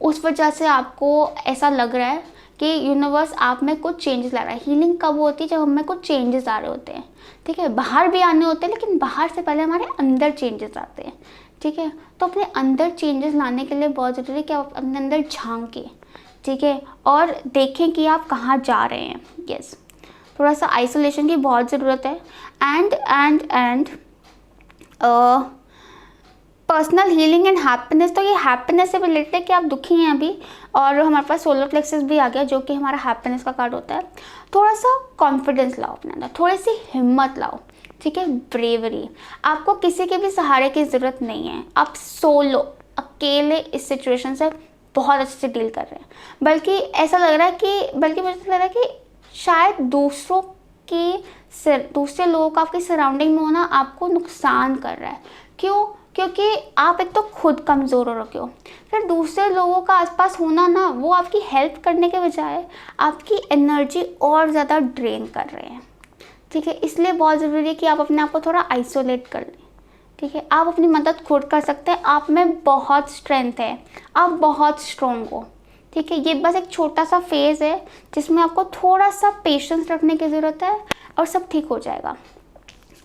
उस वजह से आपको ऐसा लग रहा है कि यूनिवर्स आप में कुछ चेंजेस ला रहा है। हीलिंग कब होती है? जब हम में कुछ चेंजेस आ रहे होते हैं, ठीक है। बाहर भी आने होते हैं, लेकिन बाहर से पहले हमारे अंदर चेंजेस आते हैं, ठीक है। तो अपने अंदर चेंजेस लाने के लिए बहुत ज़रूरी है कि आप अपने अंदर झांकें, ठीक है, और देखें कि आप कहाँ जा रहे हैं। यस, थोड़ा सा आइसोलेशन की बहुत ज़रूरत है। And personal healing and happiness, तो ये हैप्पीनेस से रिलेटेड है कि आप दुखी हैं अभी, और हमारे पास सोलर प्लेक्सस भी आ गया, जो कि हमारा हैप्पीनेस का कार्ड होता है। थोड़ा सा कॉन्फिडेंस लाओ अपने अंदर, थोड़ी सी हिम्मत लाओ, ठीक है, ब्रेवरी। आपको किसी के भी सहारे की ज़रूरत नहीं है। आप सोलो, अकेले इस सिचुएशन से बहुत अच्छे से डील कर रहे हैं। बल्कि ऐसा लग रहा है कि मुझे लग रहा है कि शायद दूसरे लोगों का आपकी सराउंडिंग में होना आपको नुकसान कर रहा है। क्यों? क्योंकि आप एक तो खुद कमज़ोर हो रखे हो, फिर दूसरे लोगों का आसपास होना ना, वो आपकी हेल्प करने के बजाय आपकी एनर्जी और ज़्यादा ड्रेन कर रहे हैं, ठीक है। इसलिए बहुत ज़रूरी है कि आप अपने आप को थोड़ा आइसोलेट कर लें, ठीक है। आप अपनी मदद खुद कर सकते हैं। आप में बहुत स्ट्रेंथ है, आप बहुत स्ट्रॉन्ग हो, ठीक है। ये बस एक छोटा सा फेज़ है जिसमें आपको थोड़ा सा पेशेंस रखने की ज़रूरत है, और सब ठीक हो जाएगा।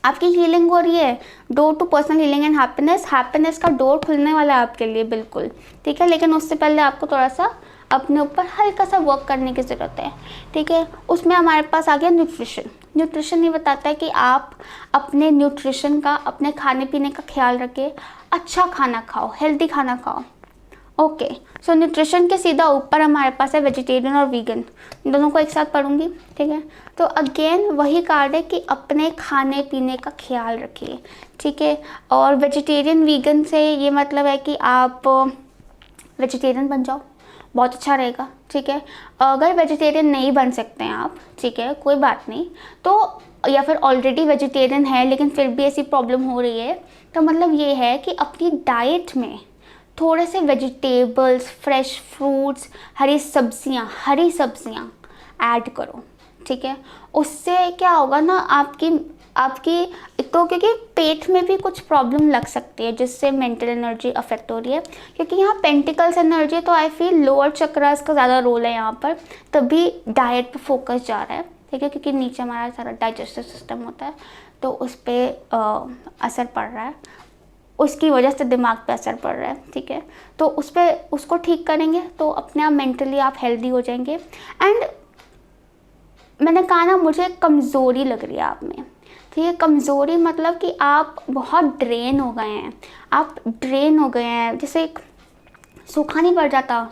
आपकी हीलिंग हो रही है। Door to personal healing and happiness का डोर खुलने वाला है आपके लिए, बिल्कुल, ठीक है। लेकिन उससे पहले आपको थोड़ा सा अपने ऊपर हल्का सा वर्क करने की ज़रूरत है, ठीक है। उसमें हमारे पास आ गया न्यूट्रिशन। ये बताता है कि आप अपने न्यूट्रिशन का, अपने खाने पीने का ख्याल रखें, अच्छा खाना खाओ, हेल्दी खाना खाओ, ओके। सो न्यूट्रिशन के सीधा ऊपर हमारे पास है वेजिटेरियन और वीगन, दोनों को एक साथ पढ़ूंगी, ठीक है। तो अगेन वही कार्ड है कि अपने खाने पीने का ख्याल रखिए, ठीक है। और वेजिटेरियन वीगन से ये मतलब है कि आप वेजिटेरियन बन जाओ, बहुत अच्छा रहेगा, ठीक है। अगर वेजिटेरियन नहीं बन सकते हैं आप, ठीक है, कोई बात नहीं, तो या फिर ऑलरेडी वेजिटेरियन है लेकिन फिर भी ऐसी प्रॉब्लम हो रही है, तो मतलब ये है कि अपनी डाइट में थोड़े से वेजिटेबल्स, फ्रेश फ्रूट्स, हरी सब्जियां ऐड करो, ठीक है। उससे क्या होगा ना, आपकी तो क्योंकि पेट में भी कुछ प्रॉब्लम लग सकती है जिससे मेंटल एनर्जी अफेक्ट हो रही है, क्योंकि यहाँ पेंटिकल्स एनर्जी, तो आई फील लोअर चक्रास का ज़्यादा रोल है यहाँ पर, तभी डाइट पे फोकस जा रहा है, ठीक है। क्योंकि नीचे हमारा सारा डाइजेस्टिव सिस्टम होता है, तो उस पर असर पड़ रहा है, उसकी वजह से दिमाग पे असर पड़ रहा है, ठीक है। तो उसको ठीक करेंगे तो अपने आप मेंटली आप हेल्दी हो जाएंगे। एंड मैंने कहा ना, मुझे कमज़ोरी लग रही है आप में, ठीक है। कमज़ोरी मतलब कि आप बहुत ड्रेन हो गए हैं, जैसे एक सूखा नहीं पड़ जाता,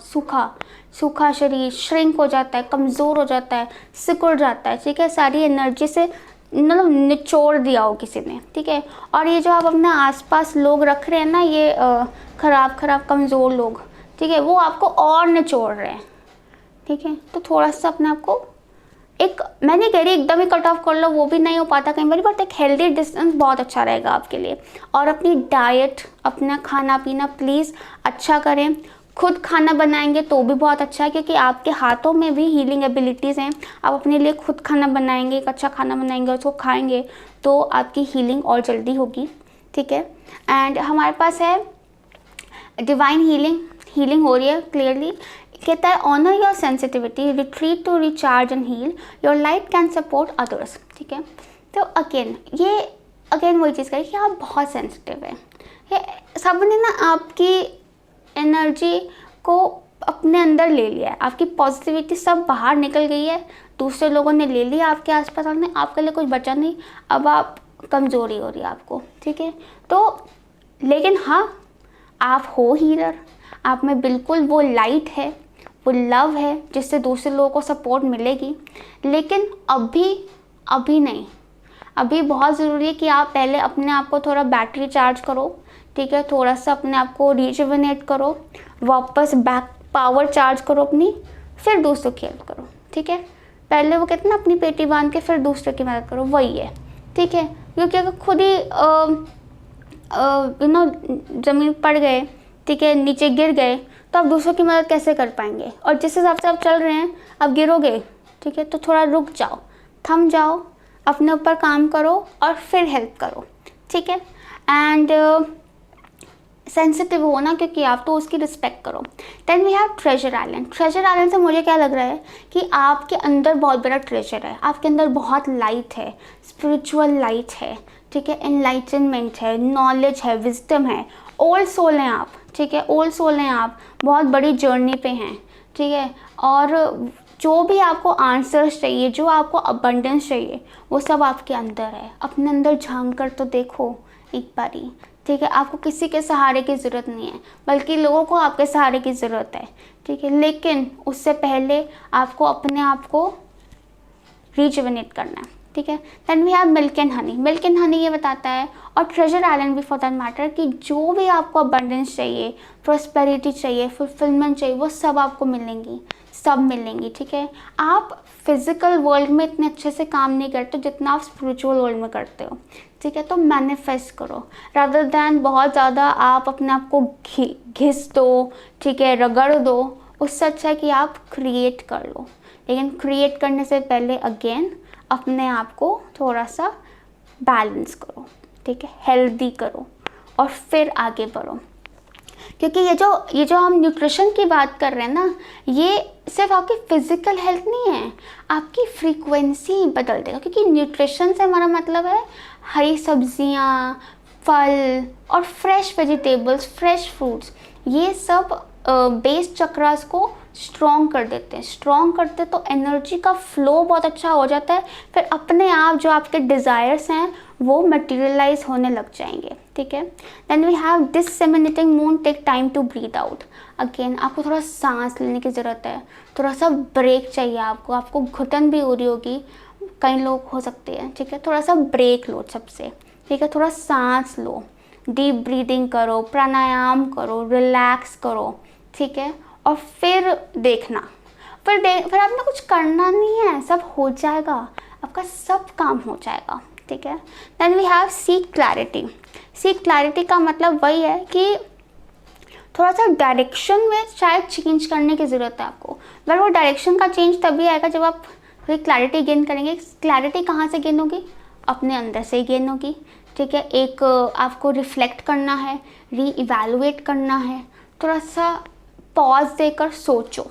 सूखा शरीर श्रिंक हो जाता है, कमज़ोर हो जाता है, सिकुड़ जाता है, ठीक है। सारी एनर्जी से मतलब निचोड़ दिया हो किसी ने, ठीक है। और ये जो आप अपने आसपास लोग रख रहे हैं ना, ये खराब कमज़ोर लोग, ठीक है, वो आपको और निचोड़ रहे हैं, ठीक है। तो थोड़ा सा अपने आप को मैं नहीं कह रही एकदम ही कट ऑफ कर लो, वो भी नहीं हो पाता कई बार, बट एक हेल्दी डिस्टेंस बहुत अच्छा रहेगा आपके लिए। और अपनी डाइट, अपना खाना पीना प्लीज़ अच्छा करें। खुद खाना बनाएंगे तो भी बहुत अच्छा है, क्योंकि आपके हाथों में भी हीलिंग एबिलिटीज़ हैं। आप अपने लिए खुद खाना बनाएंगे, एक अच्छा खाना बनाएंगे, उसको खाएंगे, तो आपकी हीलिंग और जल्दी होगी, ठीक है। एंड हमारे पास है डिवाइन हीलिंग हो रही है क्लियरली। कहता है honour your sensitivity, retreat to recharge and heal, your light can support others, ठीक है। तो अगेन वही चीज़ करें कि आप बहुत सेंसिटिव है। सबने ना आपकी एनर्जी को अपने अंदर ले लिया है, आपकी पॉजिटिविटी सब बाहर निकल गई है, दूसरे लोगों ने ले लिया आपके आसपास, आपके लिए कुछ बचा नहीं, अब आप कमज़ोरी हो रही है आपको, ठीक है। तो लेकिन हाँ, आप हो हीलर, आप में बिल्कुल वो लाइट है, वो लव है जिससे दूसरे लोगों को सपोर्ट मिलेगी। लेकिन अभी नहीं, अभी बहुत ज़रूरी है कि आप पहले अपने आप को थोड़ा बैटरी चार्ज करो, ठीक है, थोड़ा सा अपने आप को रिजुविनेट करो, वापस बैक पावर चार्ज करो अपनी, फिर दूसरों की हेल्प करो, ठीक है। पहले वो कहते हैं ना, अपनी पेटी बांध के फिर दूसरों की मदद करो, वही है, ठीक है। क्योंकि अगर खुद ही ज़मीन पड़ गए, ठीक है, नीचे गिर गए, तो आप दूसरों की मदद कैसे कर पाएंगे। और जिस हिसाब से आप चल रहे हैं आप गिरोगे, ठीक है। तो थोड़ा रुक जाओ, थम जाओ, अपने ऊपर काम करो और फिर हेल्प करो, ठीक है। एंड सेंसिटिव हो ना, क्योंकि आप तो उसकी रिस्पेक्ट करो। Then we have treasure island. Treasure island से मुझे क्या लग रहा है कि आपके अंदर बहुत बड़ा ट्रेजर है, आपके अंदर बहुत लाइट है, स्पिरिचुअल लाइट है, ठीक है, एनलाइटनमेंट है, नॉलेज है, विजडम है, ओल्ड सोल हैं आप, ठीक है, ओल्ड सोल हैं आप, बहुत बड़ी जर्नी पे हैं, ठीक है। और जो भी आपको आंसर्स चाहिए, जो आपको अबंडेंस चाहिए, वो सब आपके अंदर है। अपने अंदर झांक कर तो देखो एक बारी, ठीक है। आपको किसी के सहारे की ज़रूरत नहीं है, बल्कि लोगों को आपके सहारे की ज़रूरत है, ठीक है। लेकिन उससे पहले आपको अपने आप को रिजुविनेट करना है, ठीक है। Then we have milk and honey. Milk and honey ये बताता है, और ट्रेजर आइलैंड भी फॉर दैट मैटर, कि जो भी आपको अबंडेंस चाहिए, प्रोस्पेरिटी चाहिए, फुलफिलमेंट चाहिए, वो सब आपको मिलेंगी, सब मिलेंगी, ठीक है। आप फिजिकल वर्ल्ड में इतने अच्छे से काम नहीं करते जितना आप स्पिरिचुअल वर्ल्ड में करते हो, ठीक है। तो मैनिफेस्ट करो रादर दैन बहुत ज़्यादा आप अपने आप को घिस दो, ठीक है, रगड़ दो। उससे अच्छा है कि आप क्रिएट कर लो, लेकिन क्रिएट करने से पहले अगेन अपने आप को थोड़ा सा बैलेंस करो, ठीक है, हेल्दी करो और फिर आगे बढ़ो। क्योंकि ये जो हम न्यूट्रिशन की बात कर रहे हैं ना, ये सिर्फ आपकी फिजिकल हेल्थ नहीं है, आपकी फ्रीक्वेंसी बदल देगा। क्योंकि न्यूट्रिशन से हमारा मतलब है हरी सब्जियां, फल और फ्रेश वेजिटेबल्स, फ्रेश फ्रूट्स, ये सब बेस चक्रास को स्ट्रॉन्ग कर देते हैं। स्ट्रॉन्ग करते तो एनर्जी का फ्लो बहुत अच्छा हो जाता है, फिर अपने आप जो आपके डिज़ायर्स हैं वो मटेरियलाइज होने लग जाएंगे, ठीक है। Then we have disseminating moon, take time to breathe out. Again आपको थोड़ा सांस लेने की ज़रूरत है, थोड़ा सा ब्रेक चाहिए आपको घुटन भी हो रही होगी, कई लोग हो सकते हैं, ठीक है। थोड़ा सा ब्रेक लो सबसे, ठीक है, थोड़ा सांस लो, डीप ब्रीदिंग करो, प्राणायाम करो, रिलैक्स करो, ठीक है। और फिर देखना, फिर आपने कुछ करना नहीं है, सब हो जाएगा, आपका सब काम हो जाएगा, ठीक है। Then we have seek clarity. Seek clarity का मतलब वही है कि थोड़ा सा डायरेक्शन में शायद चेंज करने की ज़रूरत है आपको, बट वो डायरेक्शन का चेंज तभी आएगा जब आप थोड़ी क्लैरिटी गेन करेंगे। क्लैरिटी कहाँ से गेन होगी? अपने अंदर से ही गेन होगी, ठीक है। एक आपको रिफ्लेक्ट करना है, री-इवैल्यूएट करना है, थोड़ा सा पॉज देकर सोचो,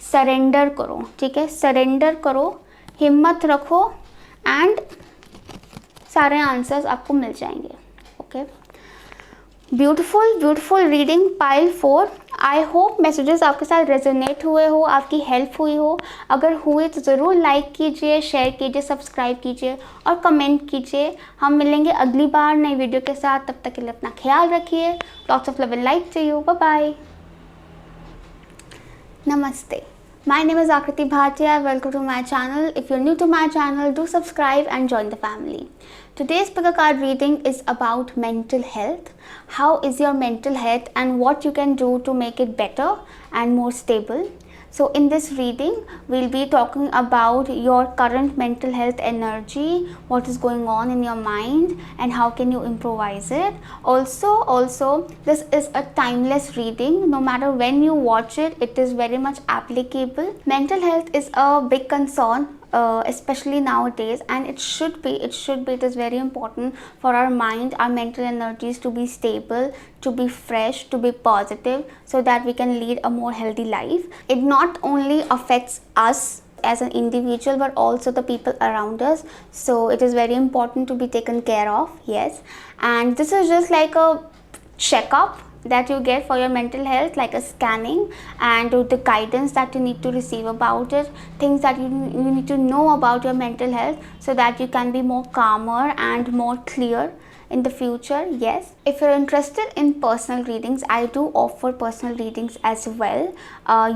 सरेंडर करो, ठीक है, सरेंडर करो, हिम्मत रखो एंड सारे आंसर्स आपको मिल जाएंगे, okay. Beautiful reading pile 4। I hope messages आपके साथ रेजोनेट हुए हो, आपकी हेल्प हुई हो। अगर हुए तो ज़रूर लाइक कीजिए, शेयर कीजिए, सब्सक्राइब कीजिए और कमेंट कीजिए। हम मिलेंगे अगली बार नई वीडियो के साथ, तब तक के लिए अपना ख्याल रखिए। Lots of love and light to you, bye bye, नमस्ते। My name is Akriti Bhatia. Welcome to my channel. If you're new to my channel, do subscribe and join the family. Today's pick a card reading is about mental health. How is your mental health and what you can do to make it better and more stable. So in this reading, we'll be talking about your current mental health energy, what is going on in your mind and how can you improvise it. Also, this is a timeless reading. No matter when you watch it, it is very much applicable. Mental health is a big concern, especially nowadays, and it should be. It is very important for our mind, our mental energies to be stable, to be fresh, to be positive, so that we can lead a more healthy life. It not only affects us as an individual but also the people around us, so it is very important to be taken care of. Yes, and this is just like a checkup that you get for your mental health, like a scanning and the guidance that you need to receive about it, things that you need to know about your mental health, so that you can be more calmer and more clear in the future. Yes, if you're interested in personal readings, I do offer personal readings as well.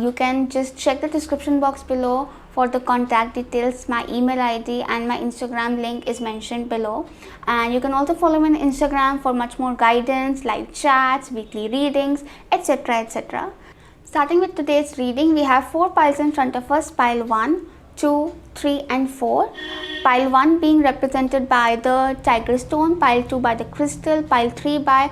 You can just check the description box below For the contact details, my email ID and my Instagram link is mentioned below, and you can also follow me on Instagram for much more guidance, live chats, weekly readings, etc, etc. Starting with today's reading, we have 4 piles in front of us: pile 1, 2, 3 and 4. Pile 1 being represented by the tiger stone, pile 2 by the crystal, pile 3 by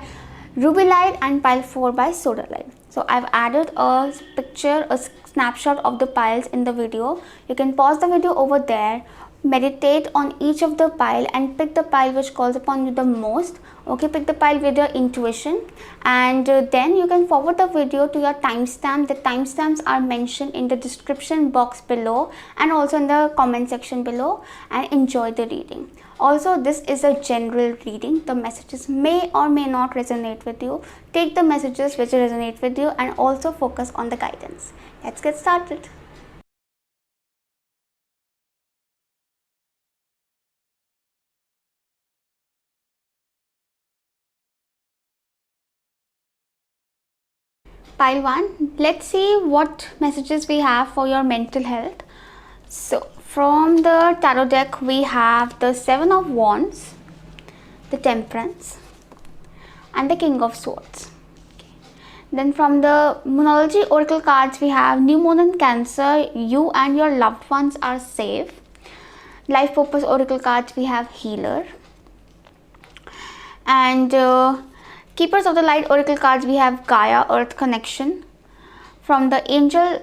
rubylite, and pile 4 by sodalite. So I've added a picture, a snapshot of the piles in the video. You can pause the video over there, meditate on each of the pile and pick the pile which calls upon you the most. Okay, pick the pile with your intuition, and then you can forward the video to your timestamp. The timestamps are mentioned in the description box below and also in the comment section below, and enjoy the reading. Also, this is a general reading. The messages may or may not resonate with you. Take the messages which resonate with you and also focus on the guidance. Let's get started. Pile 1, let's see what messages we have for your mental health. So from the tarot deck, we have the 7 of Wands, the Temperance, and the King of Swords. Okay. Then from the Moonology Oracle cards, we have New Moon in Cancer, you and your loved ones are safe. Life Purpose Oracle cards, we have Healer. And Keepers of the Light Oracle cards, we have Gaia, Earth Connection. From the Angel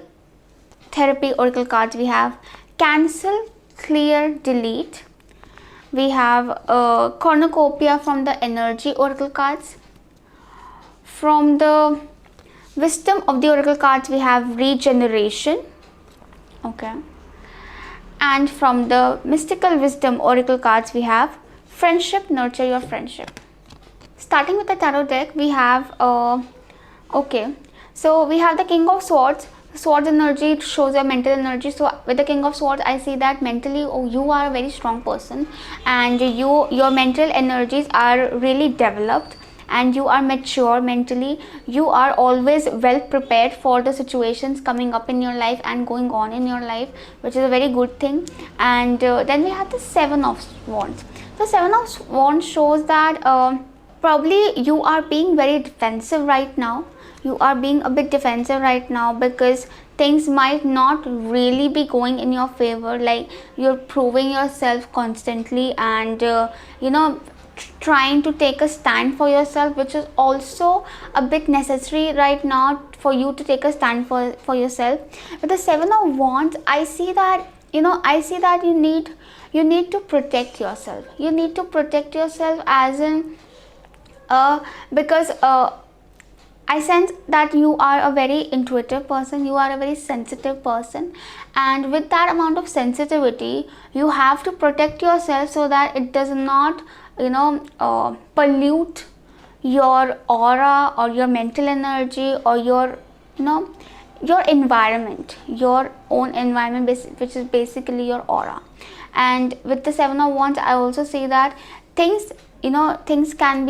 Therapy Oracle cards, we have Cancel, Clear, Delete. We have Cornucopia from the Energy Oracle cards. From the Wisdom of the Oracle cards, we have Regeneration. Okay. And from the Mystical Wisdom Oracle cards, we have Friendship, Nurture Your Friendship. Starting with the tarot deck, we have okay, so we have the King of Swords. Swords energy shows your mental energy. So with the King of Swords, I see that mentally, you are a very strong person, and your mental energies are really developed, and you are mature mentally. You are always well prepared for the situations coming up in your life and going on in your life, which is a very good thing. And then we have the 7 of Wands. The 7 of Wands shows that probably you are being very defensive right now. You are being a bit defensive right now because things might not really be going in your favor. Like, you're proving yourself constantly, and trying to take a stand for yourself, which is also a bit necessary right now for you to take a stand for yourself. With the 7 of Wands, I see that you need to protect yourself. You need to protect yourself, as in because I sense that you are a very intuitive person, you are a very sensitive person, and with that amount of sensitivity, you have to protect yourself so that it does not, pollute your aura or your mental energy or your environment, your own environment, which is basically your aura. And with the 7 of Wands, I also see that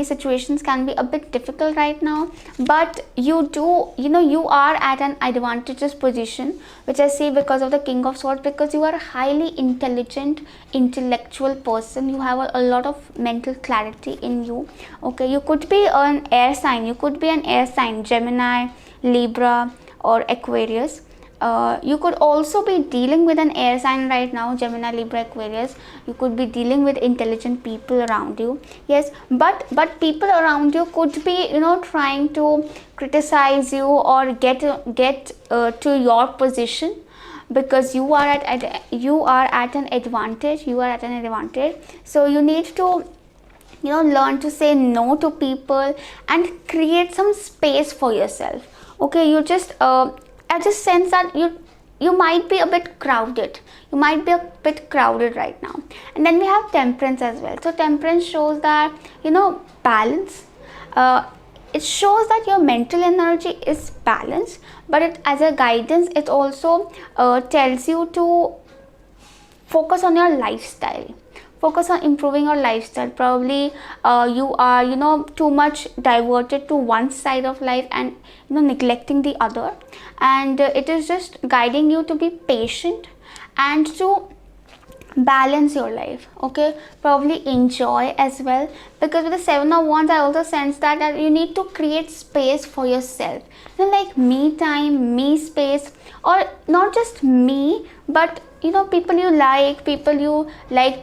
situations can be a bit difficult right now, but you are at an advantageous position, which I see because of the King of Swords, because you are a highly intelligent, intellectual person. You have a lot of mental clarity in you. Okay, you could be an air sign, Gemini, Libra or Aquarius. You could also be dealing with an air sign right now, Gemini, Libra, Aquarius. You could be dealing with intelligent people around you. Yes, but people around you could be trying to criticize you or get to your position, because you are at an advantage. So you need to learn to say no to people and create some space for yourself. Okay, I just sense that you might be a bit crowded. You might be a bit crowded right now. And then we have Temperance as well. So Temperance shows that balance. It shows that your mental energy is balanced, but as a guidance, it also tells you to focus on your lifestyle. Focus on improving your lifestyle. Probably you are too much diverted to one side of life and neglecting the other, and it is just guiding you to be patient and to balance your life. Okay, probably enjoy as well, because with the Seven of Wands I also sense that you need to create space for yourself, like me time, me space, or not just me, but people you like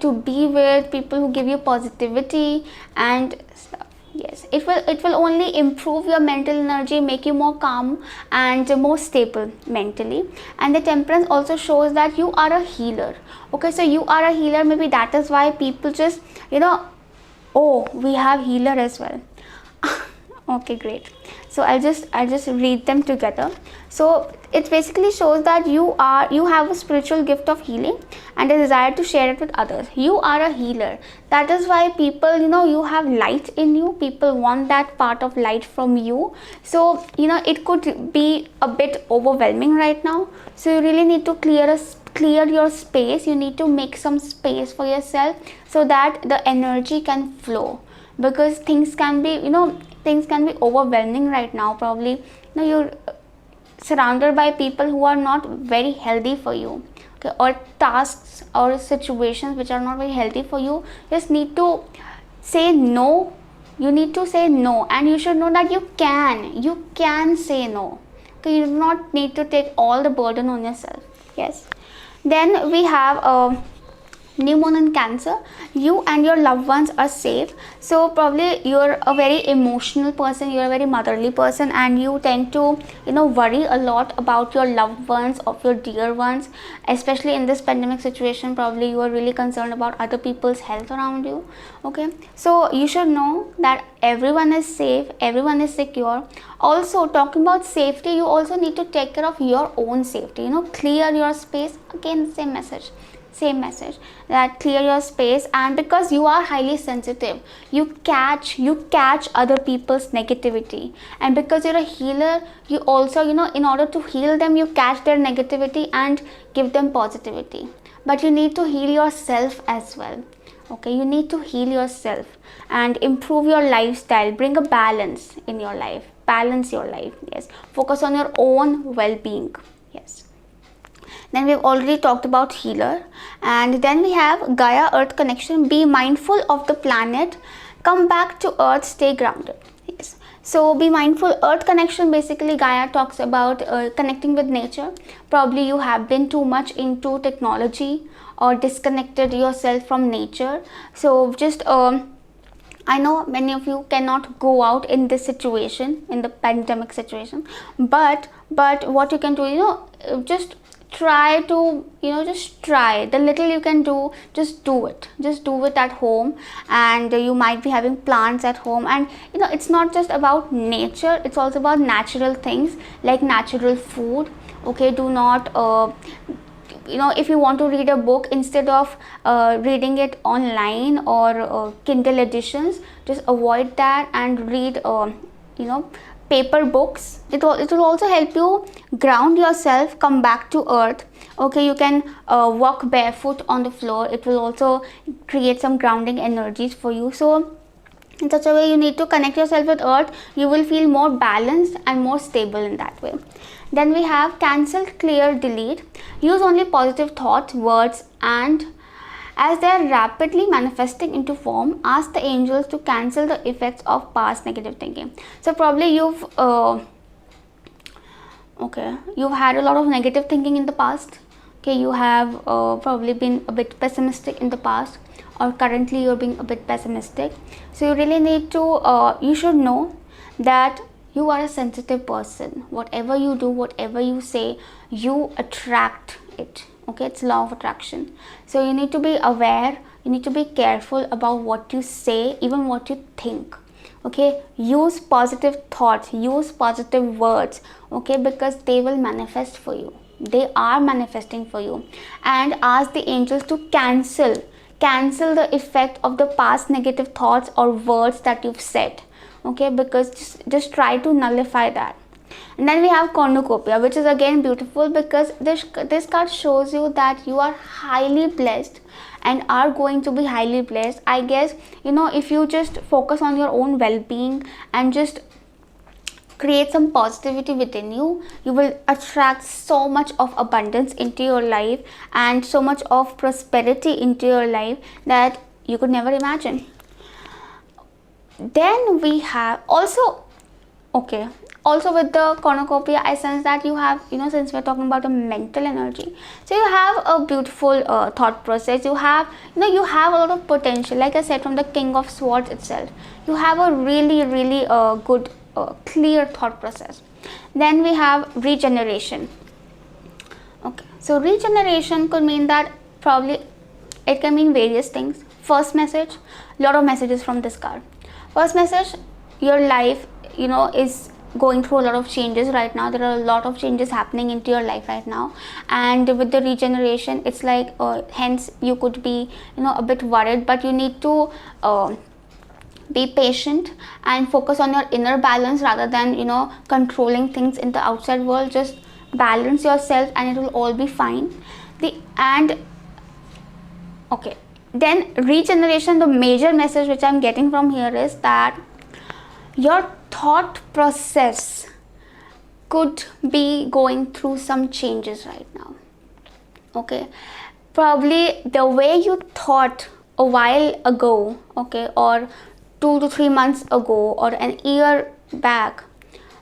to be with, people who give you positivity and stuff. Yes, it will only improve your mental energy, make you more calm and more stable mentally. And the Temperance also shows that you are a healer. Okay, so you are a healer, maybe that is why people just oh, we have healer as well. Okay, great. So I'll just read them together. So it basically shows that you have a spiritual gift of healing and a desire to share it with others. You are a healer. That is why people, you have light in you. People want that part of light from you. So it could be a bit overwhelming right now. So you really need to clear your space. You need to make some space for yourself so that the energy can flow, because things can be overwhelming right now. Probably you're surrounded by people who are not very healthy for you, okay, or tasks or situations which are not very healthy for you. Just need to say no. You need to say no, and you should know that you can say no. Okay, you do not need to take all the burden on yourself. Yes. Then we have new moon in Cancer. You and your loved ones are safe. So probably you're a very emotional person, you're a very motherly person, and you tend to worry a lot about your loved ones, of your dear ones, especially in this pandemic situation. Probably you are really concerned about other people's health around you. Okay, so you should know that everyone is safe, everyone is secure. Also, talking about safety, you also need to take care of your own safety. Clear your space. Again, same message, that clear your space. And because you are highly sensitive, you catch other people's negativity, and because you're a healer, you also in order to heal them, you catch their negativity and give them positivity. But you need to heal yourself as well. Okay, you need to heal yourself and improve your lifestyle, bring a balance in your life, balance your life. Yes, focus on your own well-being. Yes. Then we've already talked about healer, and then we have Gaia Earth connection. Be mindful of the planet, come back to Earth, stay grounded. Yes. So be mindful. Earth connection, basically Gaia talks about connecting with nature. Probably you have been too much into technology or disconnected yourself from nature. So just I know many of you cannot go out in this situation, in the pandemic situation, but what you can do, just try to just try the little you can do. Just do it at home. And you might be having plants at home, and it's not just about nature, it's also about natural things like natural food. Okay, do not if you want to read a book, instead of reading it online or Kindle editions, just avoid that and read paper books. It will also help you ground yourself, come back to earth. Okay, you can walk barefoot on the floor. It will also create some grounding energies for you. So in such a way, you need to connect yourself with earth. You will feel more balanced and more stable in that way. Then we have cancel, clear, delete. Use only positive thoughts, words, and as they are rapidly manifesting into form, ask the angels to cancel the effects of past negative thinking. So probably you've had a lot of negative thinking in the past. Okay, you have probably been a bit pessimistic in the past, or currently you're being a bit pessimistic. So you really need to you should know that you are a sensitive person. Whatever you do, whatever you say, you attract it. Okay, it's law of attraction. So you need to be aware, you need to be careful about what you say, even what you think. Okay, use positive thoughts, use positive words. Okay, because they will manifest for you, they are manifesting for you. And ask the angels to cancel the effect of the past negative thoughts or words that you've said. Okay, because just try to nullify that. And then we have cornucopia, which is again beautiful, because this card shows you that you are highly blessed and are going to be highly blessed. I guess if you just focus on your own well-being and just create some positivity within you. You will attract so much of abundance into your life and so much of prosperity into your life that you could never imagine. Then we have also, okay, also with the cornucopia, I sense that you have, since we're talking about a mental energy, so you have a beautiful thought process. You have, you have a lot of potential. Like I said, from the King of Swords itself, you have a really good clear thought process. Then we have regeneration. Okay, so regeneration could mean that probably it can mean various things. First message, lot of messages from this card. First message, your life, is going through a lot of changes right now. There are a lot of changes happening into your life right now, and with the regeneration, it's like hence you could be a bit worried, but you need to be patient and focus on your inner balance rather than controlling things in the outside world. Just balance yourself and it will all be fine. Okay, then regeneration, the major message which I'm getting from here is that your thought process could be going through some changes right now. Okay, probably the way you thought a while ago, okay, or 2 to 3 months ago or an year back,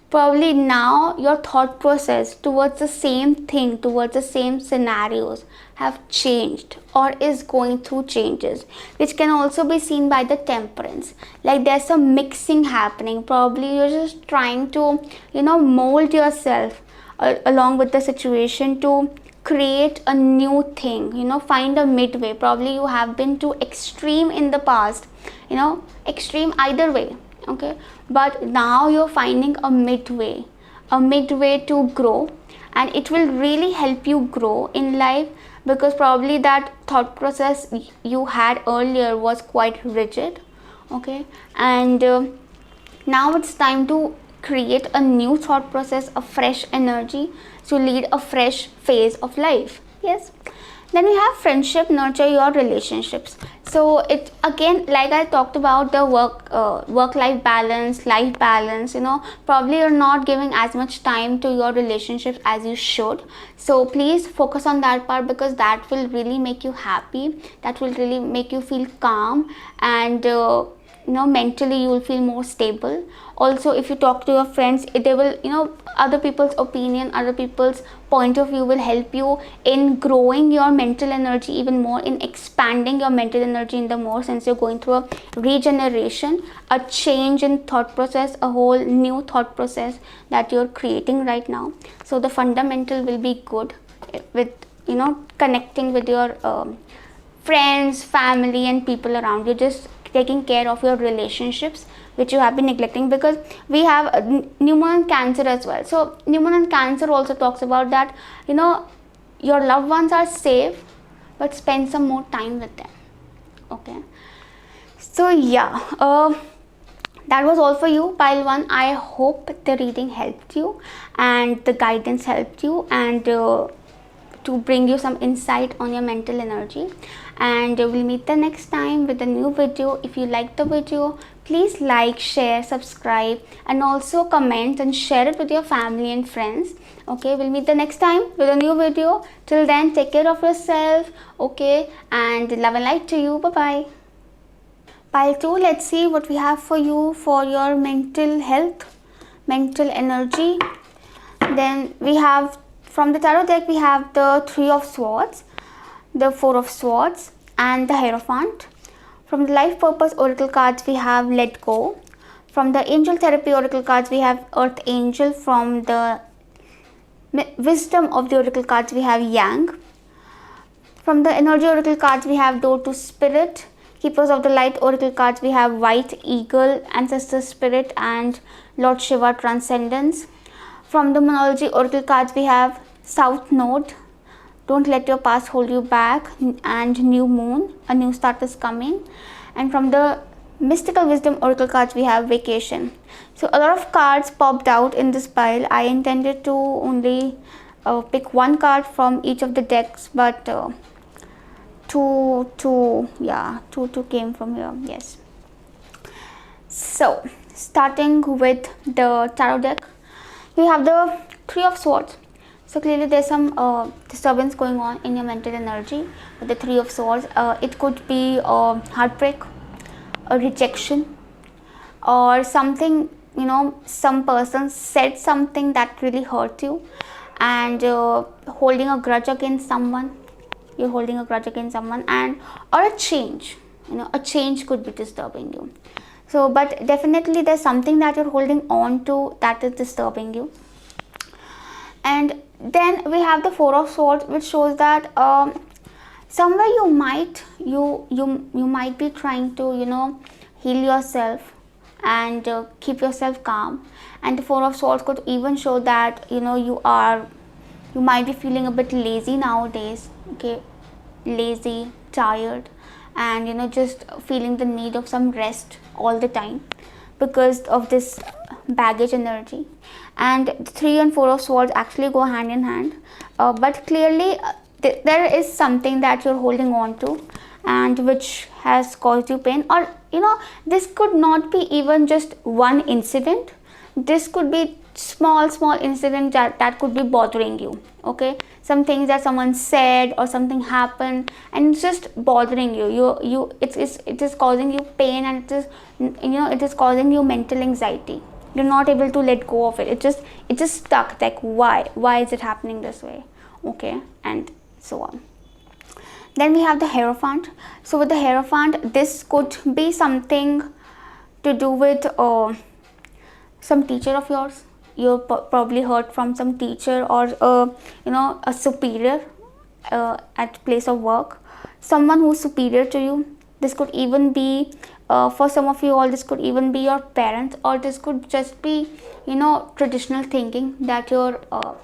probably now your thought process towards the same thing, towards the same scenarios have changed or is going through changes, which can also be seen by the Temperance. Like there's some mixing happening. Probably you're just trying to mold yourself along with the situation to create a new thing, find a midway. Probably you have been too extreme in the past, extreme either way, okay, but now you're finding a midway to grow, and it will really help you grow in life, because probably that thought process you had earlier was quite rigid, okay, and now it's time to create a new thought process, a fresh energy to lead a fresh phase of life. Yes. Then we have friendship, nurture your relationships. So it again, like I talked about the work-life balance, probably you're not giving as much time to your relationships as you should. So please focus on that part, because that will really make you happy. That will really make you feel calm, and mentally you will feel more stable. Also, if you talk to your friends, they will, other people's opinion, other people's point of view will help you in growing your mental energy even more, in expanding your mental energy in the more, since you're going through a regeneration, a change in thought process, a whole new thought process that you're creating right now. So the fundamental will be good with connecting with your friends, family and people around you, just taking care of your relationships which you have been neglecting, because we have new moon and Cancer as well. So new moon and Cancer also talks about that your loved ones are safe, but spend some more time with them. Okay, so yeah, that was all for you, pile 1. I hope the reading helped you and the guidance helped you, and to bring you some insight on your mental energy. And we'll meet the next time with a new video. If you like the video, please like, share, subscribe, and also comment and share it with your family and friends. Okay, we'll meet the next time with a new video. Till then, take care of yourself, okay, and love and light to you. Bye bye. Pile 2, let's see what we have for you for your mental health, mental energy. Then we have, from the tarot deck, we have the 3 of Swords, the 4 of Swords, and the Hierophant. From the Life Purpose Oracle cards, we have Let Go. From the Angel Therapy Oracle cards, we have Earth Angel. From the Wisdom of the Oracle cards, we have Yang. From the Energy Oracle cards, we have Door to Spirit. Keepers of the Light Oracle cards, we have White Eagle, Ancestor Spirit, and Lord Shiva Transcendence. From the Monology Oracle cards, we have South Node, Don't Let Your Past Hold You Back, and New Moon, a new start is coming. And from the Mystical Wisdom Oracle cards, we have Vacation. So a lot of cards popped out in this pile. I intended to only pick one card from each of the decks, but two came from here. Yes. So starting with the tarot deck, we have the Three of Swords. So clearly there's some disturbance going on in your mental energy with the Three of Swords. It could be heartbreak, a rejection, or something, you know, some person said something that really hurt you, and holding a grudge against someone. You're holding a grudge against someone, and or a change, you know, a change could be disturbing you. So but definitely there's something that you're holding on to that is disturbing you. And then we have the Four of Swords, which shows that somewhere you might be trying to, you know, heal yourself and keep yourself calm. And the Four of Swords could even show that, you know, you might be feeling a bit lazy nowadays. Okay, lazy, tired, and, you know, just feeling the need of some rest all the time because of this baggage energy. And the Three and Four of Swords actually go hand in hand, but clearly there is something that you're holding on to and which has caused you pain. Or, you know, this could not be even just one incident. This could be small incident that could be bothering you. Okay, some things that someone said or something happened and it's just bothering you. It is causing you pain, and it is, you know, it is causing you mental anxiety. You're not able to let go of it. It just stuck, like why is it happening this way? Okay, and so on. Then we have the Hierophant. So with the Hierophant, this could be something to do with some teacher of yours. You probably heard from some teacher or you know, a superior at place of work, someone who's superior to you. This could even be for some of you all, this could even be your parents, or this could just be, you know, traditional thinking that you're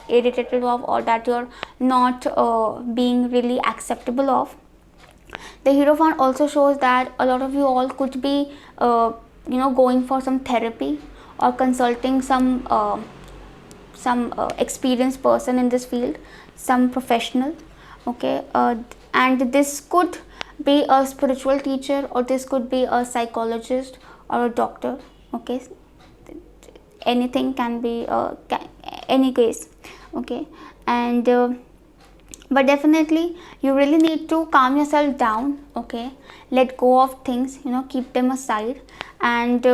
irritated of, or that you're not being really acceptable of. The Hierophant also shows that a lot of you all could be you know, going for some therapy or consulting some experienced person in this field, some professional. Okay, and this could be a spiritual teacher, or this could be a psychologist or a doctor. Okay, anything can be any case. Okay, and but definitely you really need to calm yourself down. Okay, let go of things, you know, keep them aside, and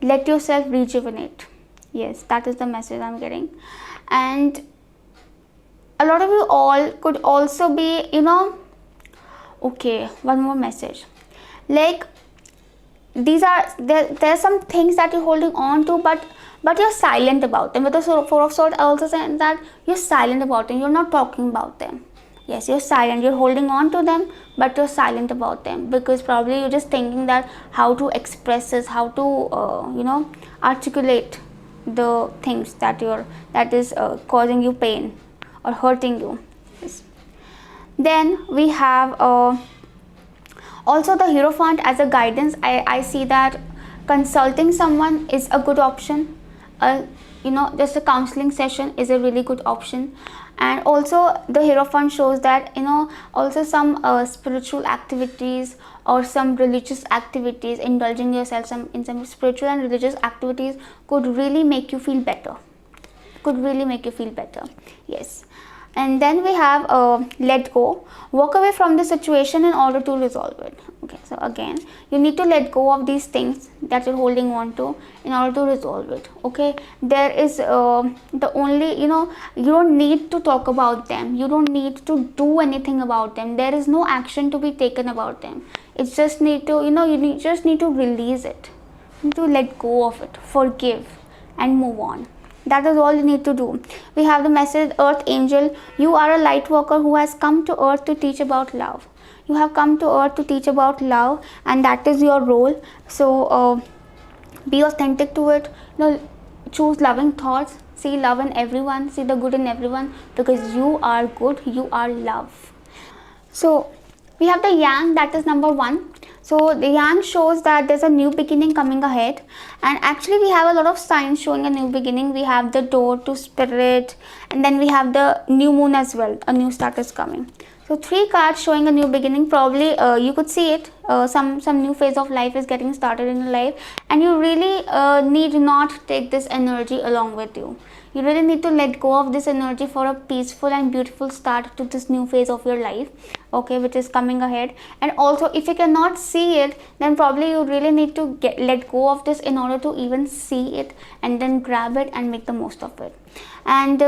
let yourself rejuvenate. Yes, that is the message I'm getting. And a lot of you all could also be, you know, okay, one more message, like these are there are some things that you're holding on to, but you're silent about them. With the Four of Swords, I also say that you're silent about them, you're not talking about them. Yes, you're silent, you're holding on to them, but you're silent about them because probably you're just thinking that how to express this, how to you know, articulate the things that is causing you pain or hurting you. Yes. Then we have also the Hierophant as a guidance. I see that consulting someone is a good option. You know, just a counseling session is a really good option. And also the Hierophant shows that, you know, also some spiritual activities or some religious activities, indulging yourself in some spiritual and religious activities could really make you feel better. Yes. And then we have let go. Walk away from the situation in order to resolve it. Okay, so again, you need to let go of these things that you're holding on to in order to resolve it. Okay, there is the only, you know, you don't need to talk about them, you don't need to do anything about them, there is no action to be taken about them. It's just need to, you know, just need to release it, you need to let go of it, forgive and move on. That is all you need to do. We have the message, Earth Angel. You are a light worker who has come to earth to teach about love. You have come to earth to teach about love, and that is your role. So be authentic to it. You know, choose loving thoughts. See love in everyone. See the good in everyone, because you are good. You are love. So we have the Yang, that is number 1. So the Yang shows that there's a new beginning coming ahead, and actually we have a lot of signs showing a new beginning. We have the door to spirit, and then we have the new moon as well, a new start is coming. So 3 cards showing a new beginning. Probably you could see it. Some new phase of life is getting started in your life, and you really need not take this energy along with you. You really need to let go of this energy for a peaceful and beautiful start to this new phase of your life, okay, which is coming ahead. And also, if you cannot see it, then probably you really need to let go of this in order to even see it, and then grab it and make the most of it. And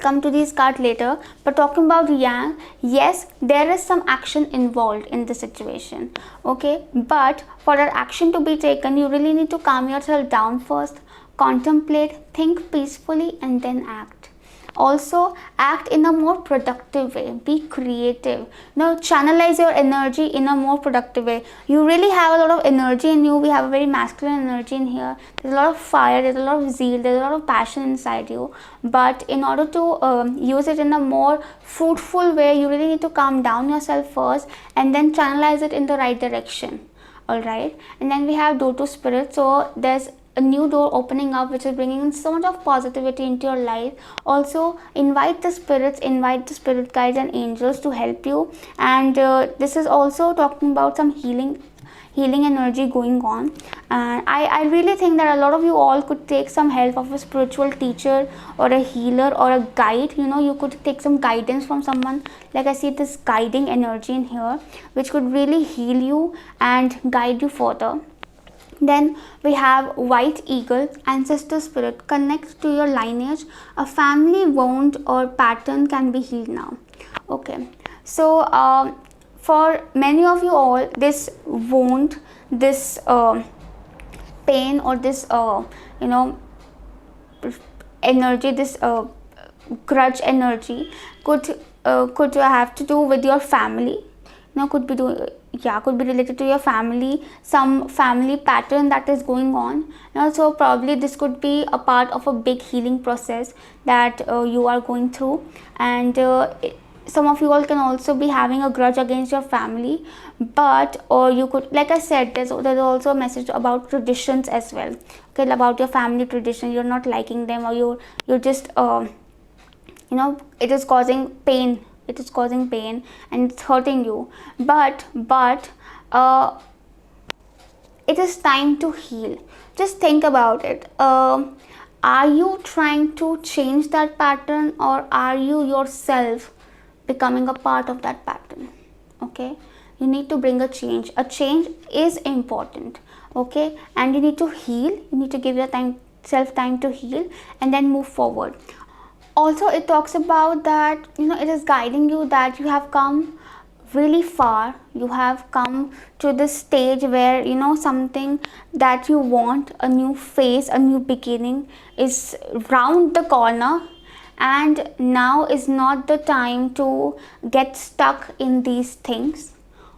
come to these cards later, but talking about Yang, yes, there is some action involved in the situation, okay, but for that action to be taken, you really need to calm yourself down first, contemplate, think peacefully, and then act. Also, act in a more productive way, be creative, channelize your energy in a more productive way. You really have a lot of energy in you. We have a very masculine energy in here. There's a lot of fire, there's a lot of zeal, there's a lot of passion inside you, but in order to use it in a more fruitful way, you really need to calm down yourself first and then channelize it in the right direction. All right, and then we have door to spirit. So there's a new door opening up, which is bringing in so much of positivity into your life. Also, invite the spirits, invite the spirit guides and angels to help you. And this is also talking about some healing energy going on. And I really think that a lot of you all could take some help of a spiritual teacher or a healer or a guide. You could take some guidance from someone. Like I see this guiding energy in here, which could really heal you and guide you further. Then we have white eagle, ancestor spirit. Connect to your lineage. A family wound or pattern can be healed now. Okay, so for many of you all, this wound, this pain, or this energy, this grudge energy could have to do with your family. Could be related to your family, some family pattern that is going on. So probably this could be a part of a big healing process that you are going through. And some of you all can also be having a grudge against your family, but or you could, like I said, there's also a message about traditions as well, okay, about your family tradition. You're not liking them, or you're just it is causing pain. It is causing pain and it's hurting you, but it is time to heal. Just think about it. Are you trying to change that pattern, or are you yourself becoming a part of that pattern? Okay, you need to bring a change. A change is important, okay, and you need to heal. You need to give yourself time to heal and then move forward. Also, it talks about that it is guiding you, that you have come really far. You have come to this stage where something that you want, a new phase, a new beginning, is round the corner, and now is not the time to get stuck in these things,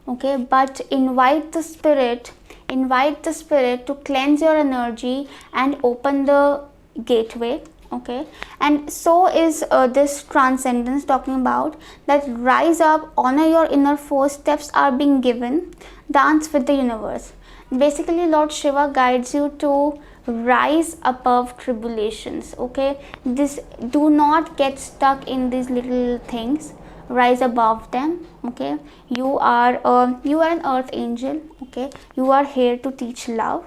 okay, but invite the spirit to cleanse your energy and open the gateway. Okay, and so is this transcendence, talking about that rise up, honor your inner force, steps are being given, dance with the universe. Basically, Lord Shiva guides you to rise above tribulations. Okay, do not get stuck in these little things, rise above them. Okay, you are an earth angel. Okay, you are here to teach love.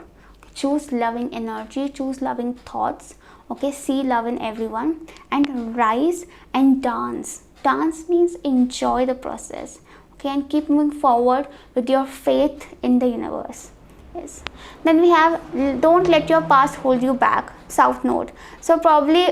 Choose loving energy, choose loving thoughts. Okay, see love in everyone and rise and dance. Dance means enjoy the process, okay, and keep moving forward with your faith in the universe. Yes. Then we have don't let your past hold you back, South Node. So probably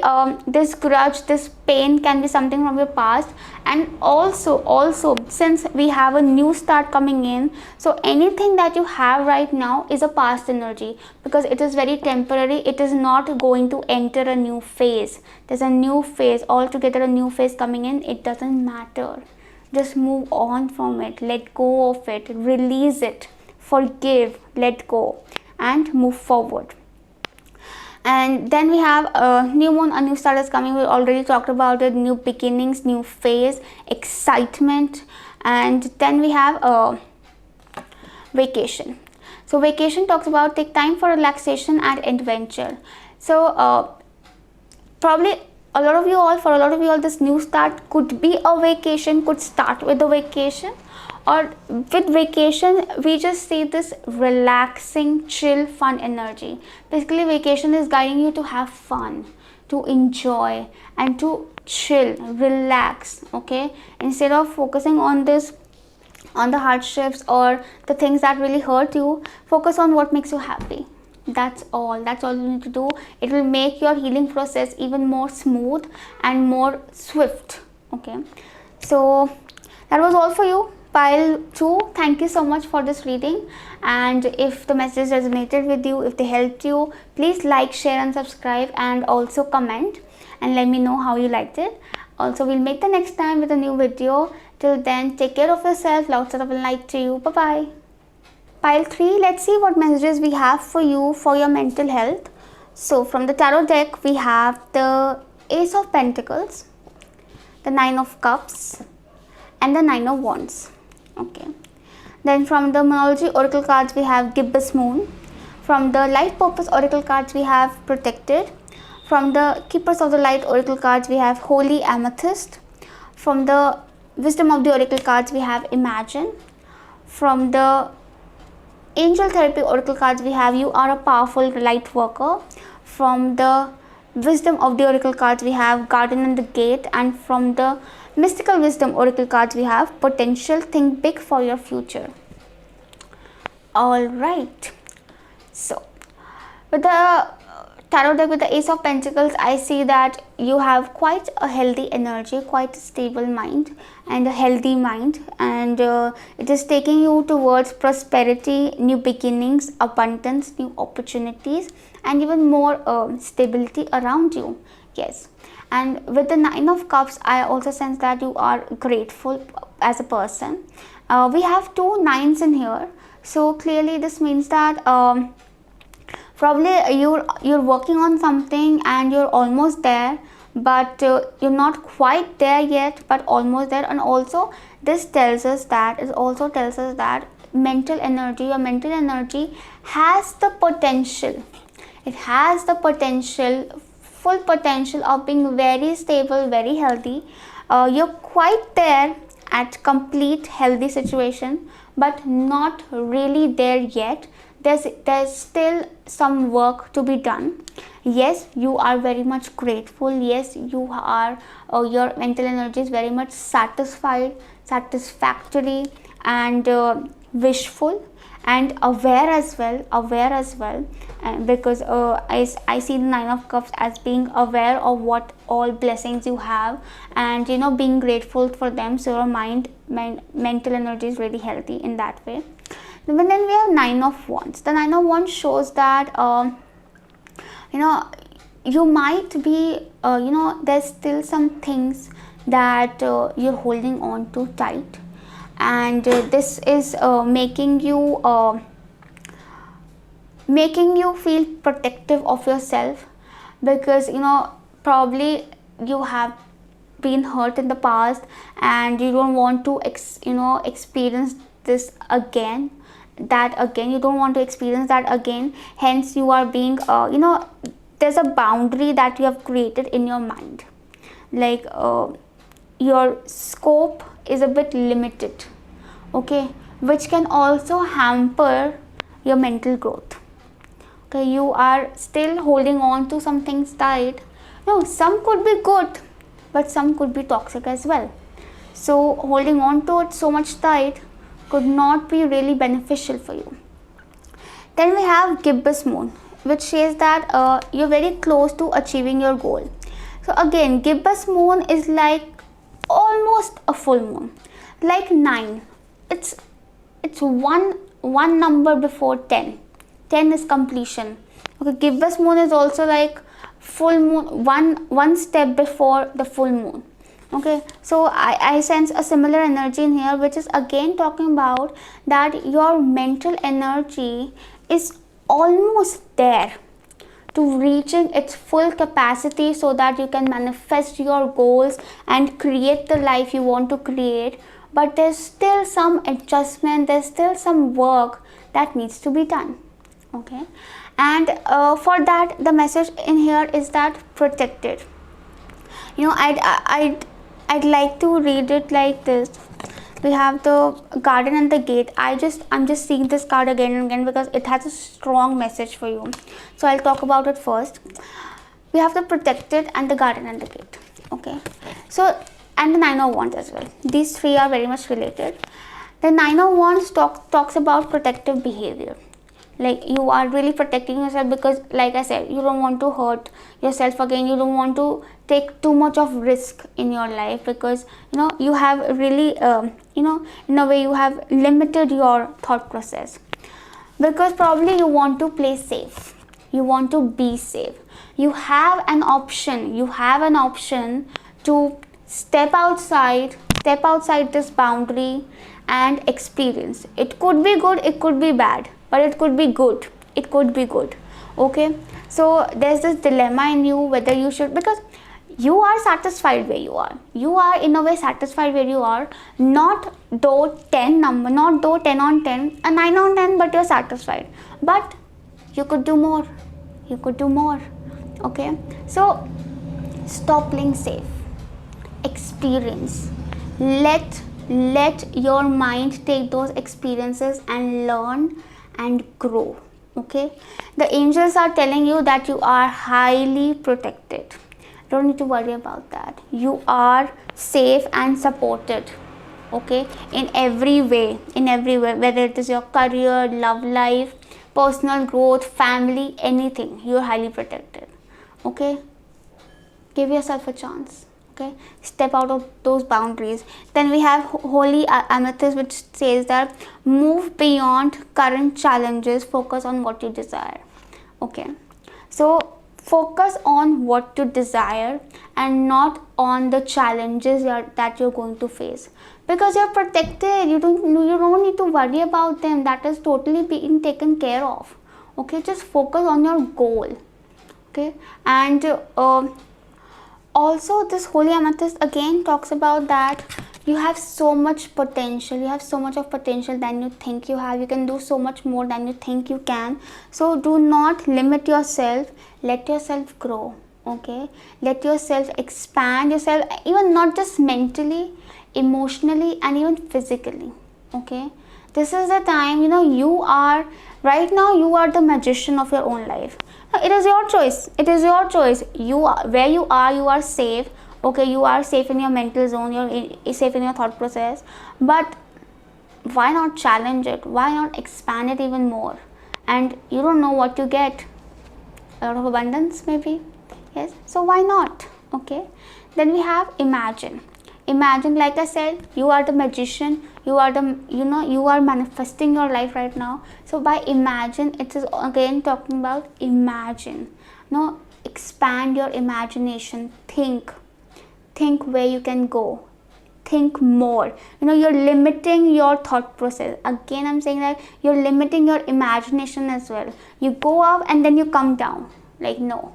this grudge, this pain can be something from your past. And also since we have a new start coming in, so anything that you have right now is a past energy, because it is very temporary. It is not going to enter a new phase. There's a new phase altogether, a new phase coming in. It doesn't matter. Just move on from it, let go of it, release it, forgive, let go, and move forward. And then we have a new moon, a new start is coming. We already talked about it. New beginnings, new phase, excitement. And then we have a vacation. So vacation talks about take time for relaxation and adventure. So probably for a lot of you all, this new start could be a vacation, could start with a vacation, or with vacation we just see this relaxing, chill, fun energy. Basically, vacation is guiding you to have fun, to enjoy, and to chill, relax. Okay, instead of focusing on this, on the hardships or the things that really hurt you, focus on what makes you happy. That's all you need to do. It will make your healing process even more smooth and more swift. Okay, so that was all for you, pile 2. Thank you so much for this reading, and if the message resonated with you, if they helped you, please like, share and subscribe, and also comment and let me know how you liked it. Also, we'll meet the next time with a new video. Till then, take care of yourself. Lots of light to you. Bye bye. Pile 3, let's see what messages we have for you for your mental health. So from the tarot deck, we have the Ace of Pentacles, the Nine of Cups, and the Nine of Wands. Okay. Then from the Moonology Oracle cards, we have Gibbous Moon. From the Life Purpose Oracle cards, we have Protected. From the Keepers of the Light Oracle cards, we have Holy Amethyst. From the Wisdom of the Oracle cards, we have Imagine. From the Angel Therapy Oracle cards, we have You Are a Powerful Light Worker. From the Wisdom of the Oracle cards, we have Garden and the Gate. And from the Mystical Wisdom Oracle cards, we have Potential. Think big for your future. Alright. So, with the tarot deck with the Ace of Pentacles, I see that you have quite a healthy energy, quite a stable mind and a healthy mind, and it is taking you towards prosperity, new beginnings, abundance, new opportunities, and even more stability around you. Yes. And with the Nine of Cups, I also sense that you are grateful as a person. We have 2 nines in here, so clearly this means that probably you're working on something and you're almost there, but you're not quite there yet, but almost there. And also this tells us that, it also tells us that mental energy, your mental energy has the potential, it has the potential, full potential of being very stable, very healthy. You're quite there at complete healthy situation, but not really there yet. There's still some work to be done. Yes, you are very much grateful. Yes, you are, your mental energy is very much satisfied, satisfactory, and wishful, and aware as well, because I see the Nine of Cups as being aware of what all blessings you have, and being grateful for them. So your mental energy is really healthy in that way. Then we have Nine of Wands. The Nine of Wands shows that you might be there's still some things that you're holding on to tight, and this is making you feel protective of yourself, because probably you have been hurt in the past and you don't want to experience this again, you don't want to experience that again. Hence you are being there's a boundary that you have created in your mind, like your scope is a bit limited, okay, which can also hamper your mental growth. Okay, you are still holding on to some things tight. No, some could be good, but some could be toxic as well. So holding on to it so much tight could not be really beneficial for you. Then we have Gibbous Moon, which says that you're very close to achieving your goal. So again, Gibbous Moon is like almost a full moon, like 9. It's one number before 10. 10 is completion. Okay, Gibbous Moon is also like full moon, one step before the full moon. Okay, so I sense a similar energy in here, which is again talking about that your mental energy is almost there to reaching its full capacity, so that you can manifest your goals and create the life you want to create. But there's still some adjustment, there's still some work that needs to be done. Okay, and for that the message in here is that protected. You know, I'd like to read it like this. We have the garden and the gate. I'm just seeing this card again and again because it has a strong message for you. So I'll talk about it first. We have the protected and the garden and the gate. Okay. So, and the Nine of Wands as well. These three are very much related. The Nine of Wands talks about protective behavior. Like you are really protecting yourself because, like I said, you don't want to hurt yourself again. You don't want to take too much of risk in your life because you have really in a way you have limited your thought process, because probably you want to play safe, you want to be safe. You have an option to step outside this boundary and experience. It could be good, it could be bad, but it could be good, okay. So there's this dilemma in you whether you should, because you are satisfied where you are, in a way satisfied where you are, not though 10 on 10, a 9 on 10, but you're satisfied, but you could do more, okay. So stop playing safe, experience, let your mind take those experiences and learn and grow, okay. The angels are telling you that you are highly protected. Don't need to worry about that. You are safe and supported, okay, in every way, whether it is your career, love life, personal growth, family, anything. You are highly protected, okay. Give yourself a chance, okay. Step out of those boundaries. Then we have holy amethyst, which says that move beyond current challenges, focus on what you desire, okay. So focus on what you desire and not on the challenges that you're going to face, because you're protected. You don't need to worry about them. That is totally being taken care of, okay. Just focus on your goal, okay. And also this holy amethyst again talks about that you have so much potential, you have so much of potential than you think you have. You can do so much more than you think you can. So do not limit yourself, let yourself grow, okay. Let yourself expand yourself, even not just mentally, emotionally, and even physically, okay. This is the time, you are right now, you are the magician of your own life. It is your choice. You are where you are safe, okay. You are safe in your mental zone, you're safe in your thought process, but why not challenge it? Why not expand it even more? And you don't know what you get, a lot of abundance maybe, yes. So why not, okay. Then we have imagine, like I said, you are the magician. You are you are manifesting your life right now. So by imagine, it is again talking about imagine. Expand your imagination. Think where you can go. Think more. You're limiting your thought process. Again, I'm saying that you're limiting your imagination as well. You go up and then you come down. Like no,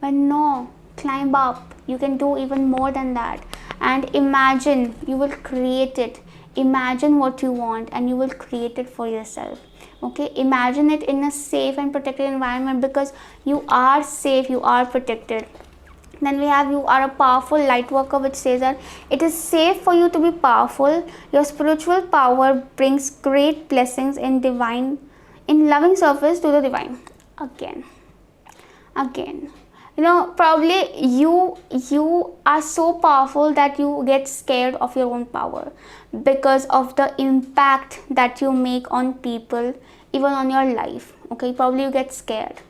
but no, climb up. You can do even more than that. And imagine, you will create it. Imagine what you want and you will create it for yourself, okay. Imagine it in a safe and protected environment, because you are safe, you are protected. Then we have you are a powerful light worker, which says that it is safe for you to be powerful. Your spiritual power brings great blessings in loving service to the divine. Again, probably you are so powerful that you get scared of your own power because of the impact that you make on people, even on your life, okay. Probably you get scared,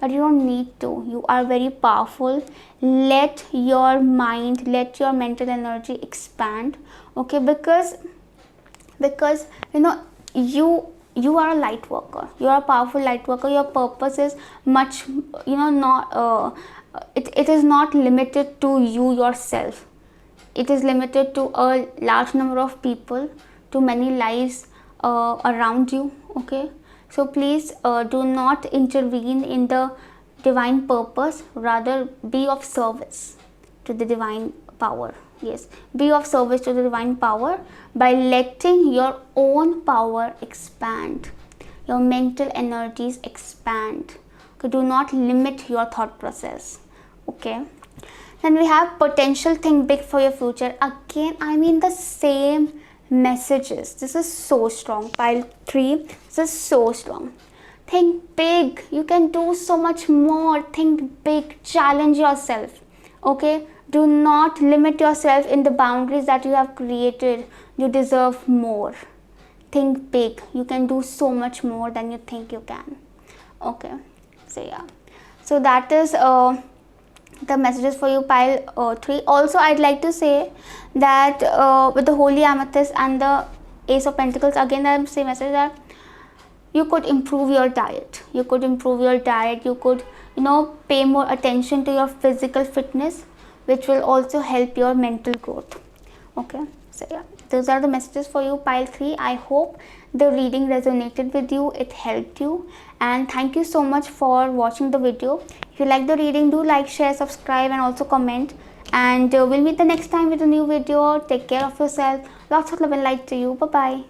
but you don't need to. You are very powerful. Let your mind, let your mental energy expand, okay, because you are a light worker. You are a powerful light worker. Your purpose is much, not it is not limited to you yourself. It is limited to a large number of people, to many lives around you, okay. So please do not intervene in the divine purpose. Rather be of service to the divine power. Yes, be of service to the divine power by letting your own power expand, your mental energies expand. Okay, do not limit your thought process, okay. Then we have potential, think big for your future. Again, I mean the same messages. This is so strong. Pile 3, this is so strong. Think big. You can do so much more. Think big. Challenge yourself. Okay? Do not limit yourself in the boundaries that you have created. You deserve more. Think big. You can do so much more than you think you can. Okay? So yeah. So that is the messages for you, pile 3. Also, I'd like to say that with the Holy Amethyst and the Ace of Pentacles, again I say message that you could improve your diet. You could improve your diet. You could, pay more attention to your physical fitness, which will also help your mental growth. Okay, so yeah, those are the messages for you, pile 3. I hope the reading resonated with you, it helped you, and thank you so much for watching the video. If you like the reading, do like, share, subscribe, and also comment. And we'll meet the next time with a new video. Take care of yourself. Lots of love and light to you. Bye bye.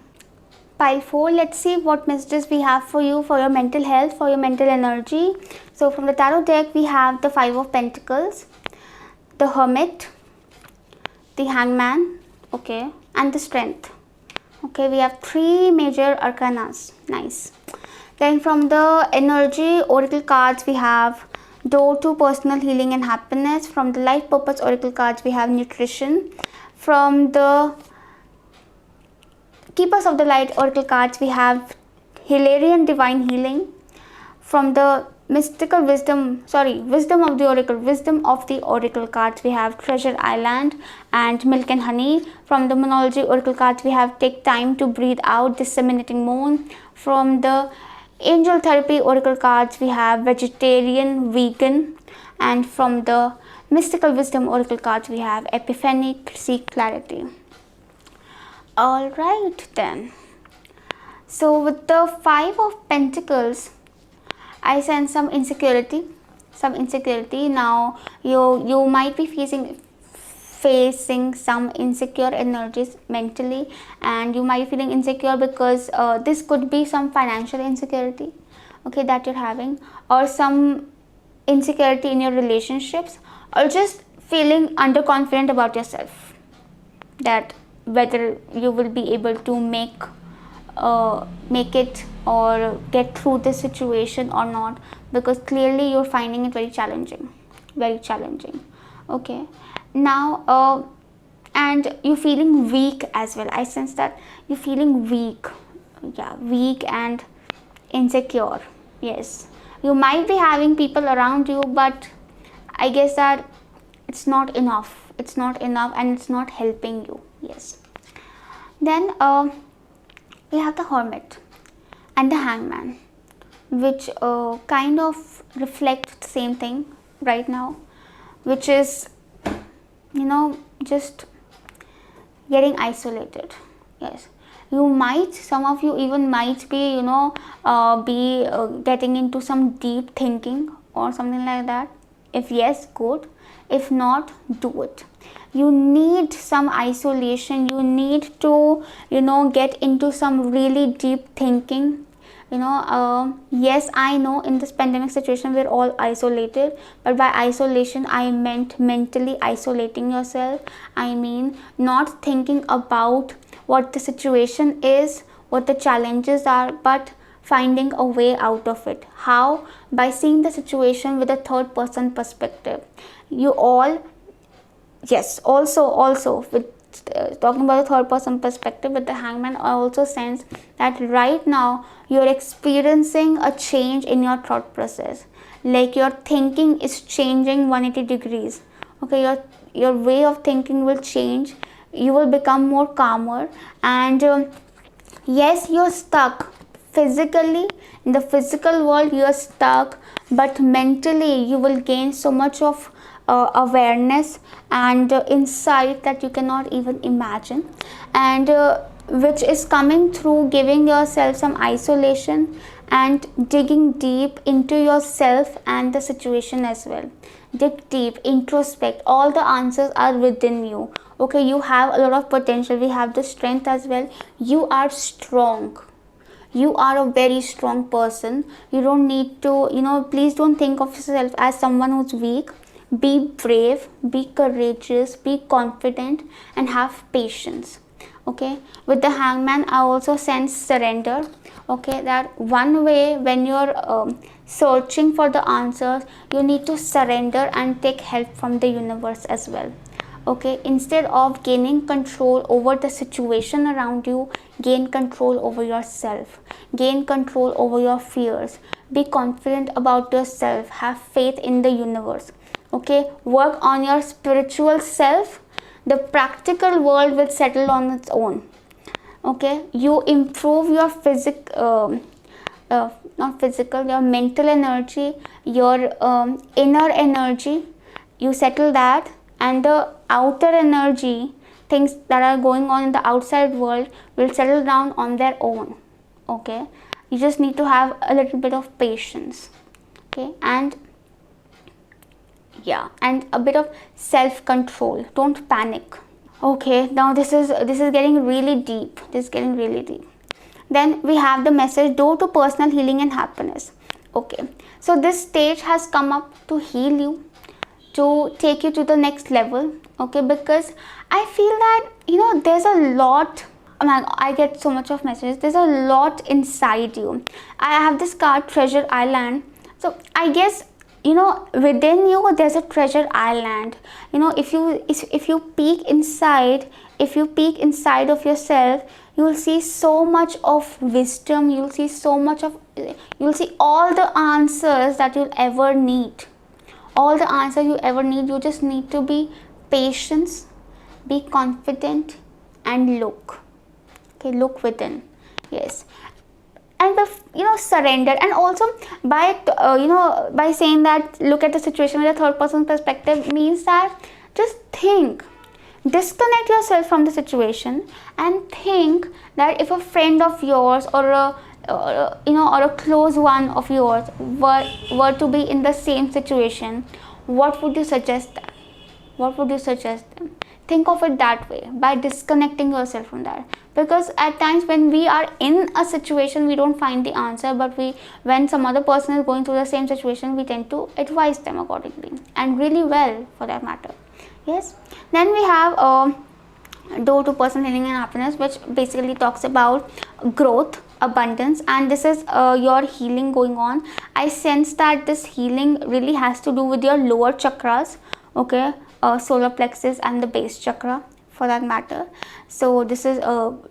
Pile 4, let's see what messages we have for you for your mental health, for your mental energy. So from the tarot deck, we have the 5 of Pentacles, the Hermit, the Hangman, okay, and the Strength. Okay, we have 3 major arcanas. Nice. Then from the energy oracle cards, we have Door to Personal Healing and Happiness. From the life purpose oracle cards, we have Nutrition. From the Keepers of the Light oracle cards, we have Hilarion Divine Healing. From the mystical wisdom of the oracle cards, we have Treasure Island and Milk and Honey. From the Monology oracle cards, we have Take Time to Breathe Out, Disseminating Moon. From the Angel Therapy oracle cards, we have Vegetarian, Vegan. And from the Mystical Wisdom oracle cards, we have Epiphany, Seek Clarity. Alright then, so with the 5 of Pentacles, I sense some insecurity. Now you might be facing some insecure energies mentally, and you might be feeling insecure because this could be some financial insecurity, okay, that you're having, or some insecurity in your relationships, or just feeling underconfident about yourself, that whether you will be able to make it or get through this situation or not, because clearly you're finding it very challenging. Okay, now and you're feeling weak as well. I sense that you're feeling weak. Yeah, weak and insecure. Yes, you might be having people around you, but I guess that it's not enough, and it's not helping you. Yes. Then we have the Hermit and the Hangman, which kind of reflect the same thing right now, which is, just getting isolated. Yes, some of you even might be, getting into some deep thinking or something like that. If yes, good. If not, do it. You need some isolation. You need to, get into some really deep thinking. Yes, I know in this pandemic situation we're all isolated, but by isolation I meant mentally isolating yourself. I mean not thinking about what the situation is, what the challenges are, but finding a way out of it. How? By seeing the situation with a third person perspective. Also with talking about the third person perspective, with the Hangman, I also sense that right now you're experiencing a change in your thought process, like your thinking is changing 180 degrees. Okay, your way of thinking will change. You will become more calmer, and yes, you're stuck physically in the physical world, you're stuck, but mentally you will gain so much of awareness and insight that you cannot even imagine, and which is coming through giving yourself some isolation and digging deep into yourself and the situation as well. Dig deep, introspect. All the answers are within you. Okay, you have a lot of potential. We have the strength as well. You are strong. You are a very strong person. You don't need to, please don't think of yourself as someone who's weak. be brave, be courageous, be confident, and have patience. Okay, with the Hangman I also sense surrender. Okay, that one way when you're searching for the answers, you need to surrender and take help from the universe as well. Okay, instead of gaining control over the situation around you, gain control over yourself, gain control over your fears, be confident about yourself, have faith in the universe. Okay, work on your spiritual self, the practical world will settle on its own. Okay, you improve your not physical, your mental energy, your inner energy, you settle that, and the outer energy, things that are going on in the outside world will settle down on their own. Okay, you just need to have a little bit of patience. Okay, and yeah, and a bit of self control, don't panic. Okay, now this is getting really deep. This is getting really deep. Then we have the message, door to personal healing and happiness. Okay, so this stage has come up to heal you, to take you to the next level. Okay, because I feel that, you know, there's a lot. Oh my God, I get so much of messages. There's a lot inside you. I have this card, Treasure Island. So I guess, you know, within you there's a treasure island. You know, if you peek inside, if you peek inside of yourself, you will see so much of wisdom, you will see so much of, you will see all the answers that you'll ever need. All the answers you ever need. You just need to be patient, be confident, and look. Okay, look within. Yes, and you know, surrender. And also by you know, by saying that look at the situation with a third person perspective means that just think, disconnect yourself from the situation and think that if a friend of yours or a you know, or a close one of yours were to be in the same situation, what would you suggest them? What would you suggest them? Think of it that way, by disconnecting yourself from that. Because at times when we are in a situation, we don't find the answer, but when some other person is going through the same situation, we tend to advise them accordingly, and really well for that matter. Yes. Then we have door to personal healing and happiness, which basically talks about growth, abundance, and this is your healing going on. I sense that this healing really has to do with your lower chakras. Okay, solar plexus and the base chakra for that matter. So this is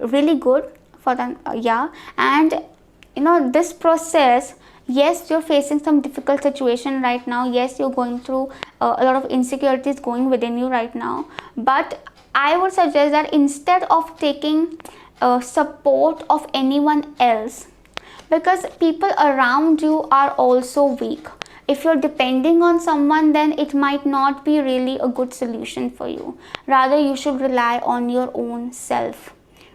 really good for that. Yeah, and you know, this process, yes, you're facing some difficult situation right now. Yes, you're going through a lot of insecurities going within you right now, but I would suggest that instead of taking support of anyone else, because people around you are also weak, if you're depending on someone, then it might not be really a good solution for you. Rather, you should rely on your own self.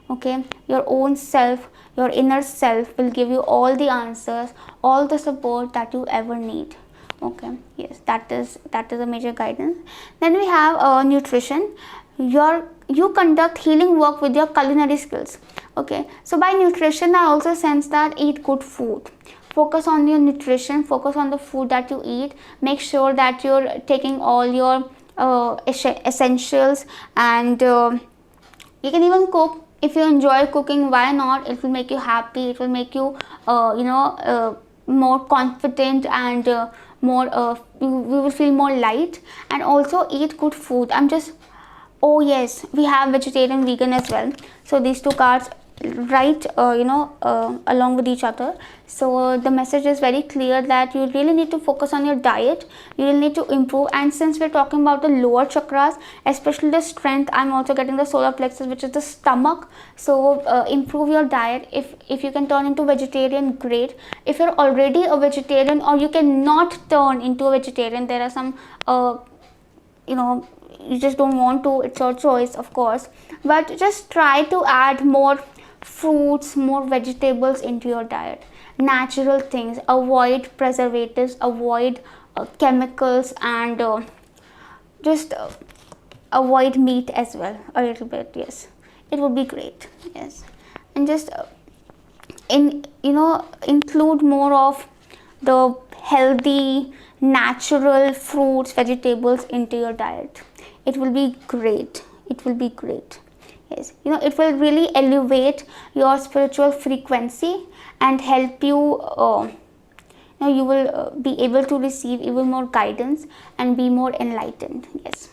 Okay, your own self, your inner self will give you all the answers, all the support that you ever need. Okay, yes, that is a major guidance. Then we have nutrition. You conduct healing work with your culinary skills. Okay, so by nutrition I also sense that eat good food. Focus on your nutrition, focus on the food that you eat. Make sure that you're taking all your essentials, and you can even cook. If you enjoy cooking, why not? It will make you happy, it will make you more confident, and more you will feel more light. And also eat good food. Oh yes, we have vegetarian, vegan as well. So these two cards right along with each other. So the message is very clear that you really need to focus on your diet, you really need to improve. And since we're talking about the lower chakras, especially the strength, I'm also getting the solar plexus, which is the stomach. So improve your diet. If you can turn into vegetarian, great. If you're already a vegetarian or you cannot turn into a vegetarian, there are some you just don't want to, it's your choice of course, but just try to add more fruits, more vegetables into your diet, natural things. Avoid preservatives, avoid chemicals, and just avoid meat as well a little bit. Yes, it would be great. Yes, and just include more of the healthy, natural fruits, vegetables into your diet. It will be great. It will be great. Yes, it will really elevate your spiritual frequency and help you. You will be able to receive even more guidance and be more enlightened. Yes,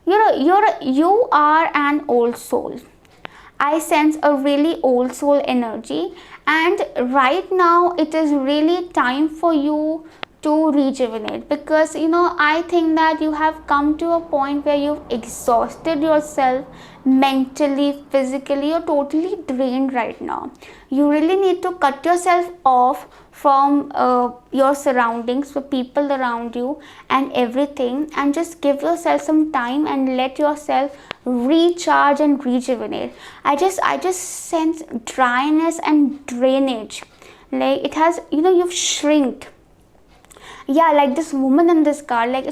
you are an old soul. I sense a really old soul energy, and right now it is really time for you to rejuvenate, because I think that you have come to a point where you've exhausted yourself mentally, physically. You're totally drained right now. You really need to cut yourself off from your surroundings, for people around you and everything, and just give yourself some time and let yourself recharge and rejuvenate. I just sense dryness and drainage, like it has, you've shrinked. Yeah, like this woman in this card, like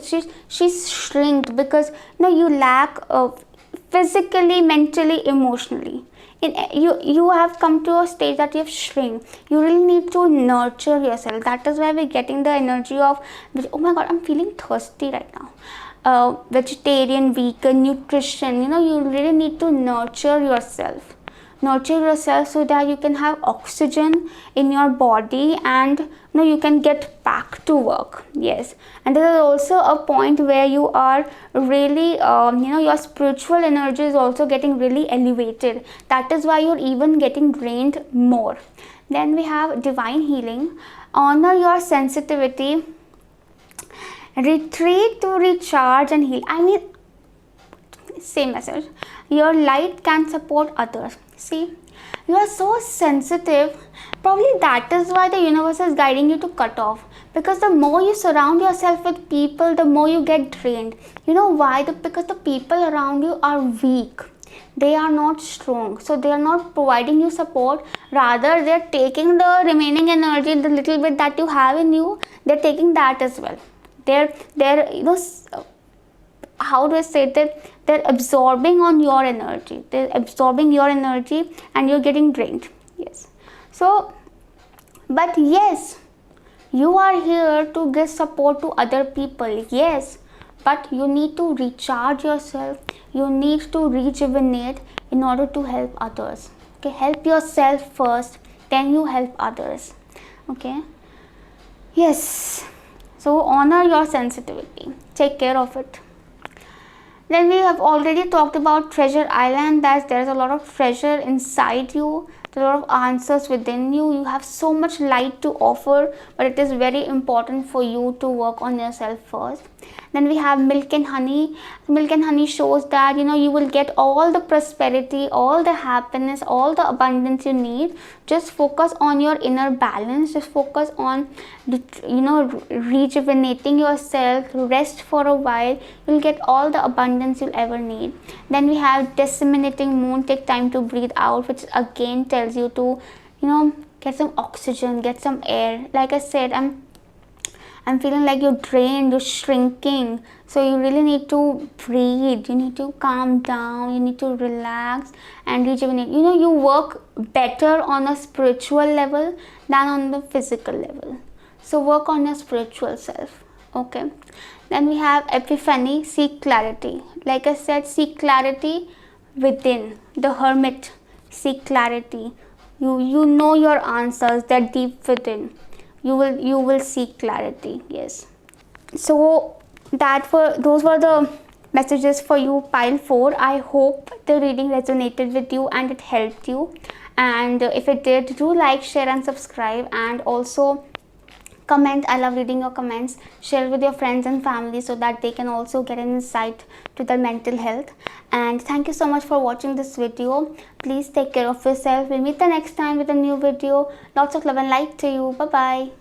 she's shrinked because you lack of physically, mentally, emotionally. You have come to a stage that you have shrink. You really need to nurture yourself. That is why we're getting the energy of, oh my god, I'm feeling thirsty right now. Vegetarian, vegan, nutrition. You really need to nurture yourself. Nurture yourself so that you can have oxygen in your body, and you can get back to work. Yes, and there is also a point where you are really your spiritual energy is also getting really elevated. That is why you're even getting drained more. Then we have divine healing. Honor your sensitivity. Retreat to recharge and heal. I mean, same message. Your light can support others. See, you are so sensitive. Probably that is why the universe is guiding you to cut off, because the more you surround yourself with people, the more you get drained. You know why? Because the people around you are weak. They are not strong, so they are not providing you support. Rather, they're taking the remaining energy, the little bit that you have in you, they're taking that as well. They're how do I say that? They're absorbing on your energy. They're absorbing your energy and you're getting drained. Yes. So, but yes, you are here to give support to other people. Yes, but you need to recharge yourself. You need to rejuvenate in order to help others. Okay, help yourself first, then you help others. Okay. Yes. So honor your sensitivity. Take care of it. Then we have already talked about Treasure Island, that there is a lot of treasure inside you, there are a lot of answers within you. You have so much light to offer, but it is very important for you to work on yourself first. Then we have Milk and Honey. Milk and Honey shows that you will get all the prosperity, all the happiness, all the abundance you need. Just focus on your inner balance. Just focus on rejuvenating yourself. Rest for a while. You'll get all the abundance you'll ever need. Then we have Disseminating Moon. Take time to breathe out, which again tells you to get some oxygen, get some air. Like I said, I'm feeling like you're drained, you're shrinking. So you really need to breathe. You need to calm down. You need to relax and rejuvenate. You work better on a spiritual level than on the physical level. So work on your spiritual self. Okay. Then we have Epiphany. Seek clarity. Like I said, seek clarity within. The Hermit. Seek clarity. You know your answers. They're deep within. You will seek clarity. Yes. So those were the messages for you, pile 4. I hope the reading resonated with you and it helped you. And if it did, do like, share and subscribe, and also comment. I love reading your comments. Share with your friends and family so that they can also get an insight to their mental health. And thank you so much for watching this video. Please take care of yourself. We'll meet the next time with a new video. Lots of love and light to you. Bye bye.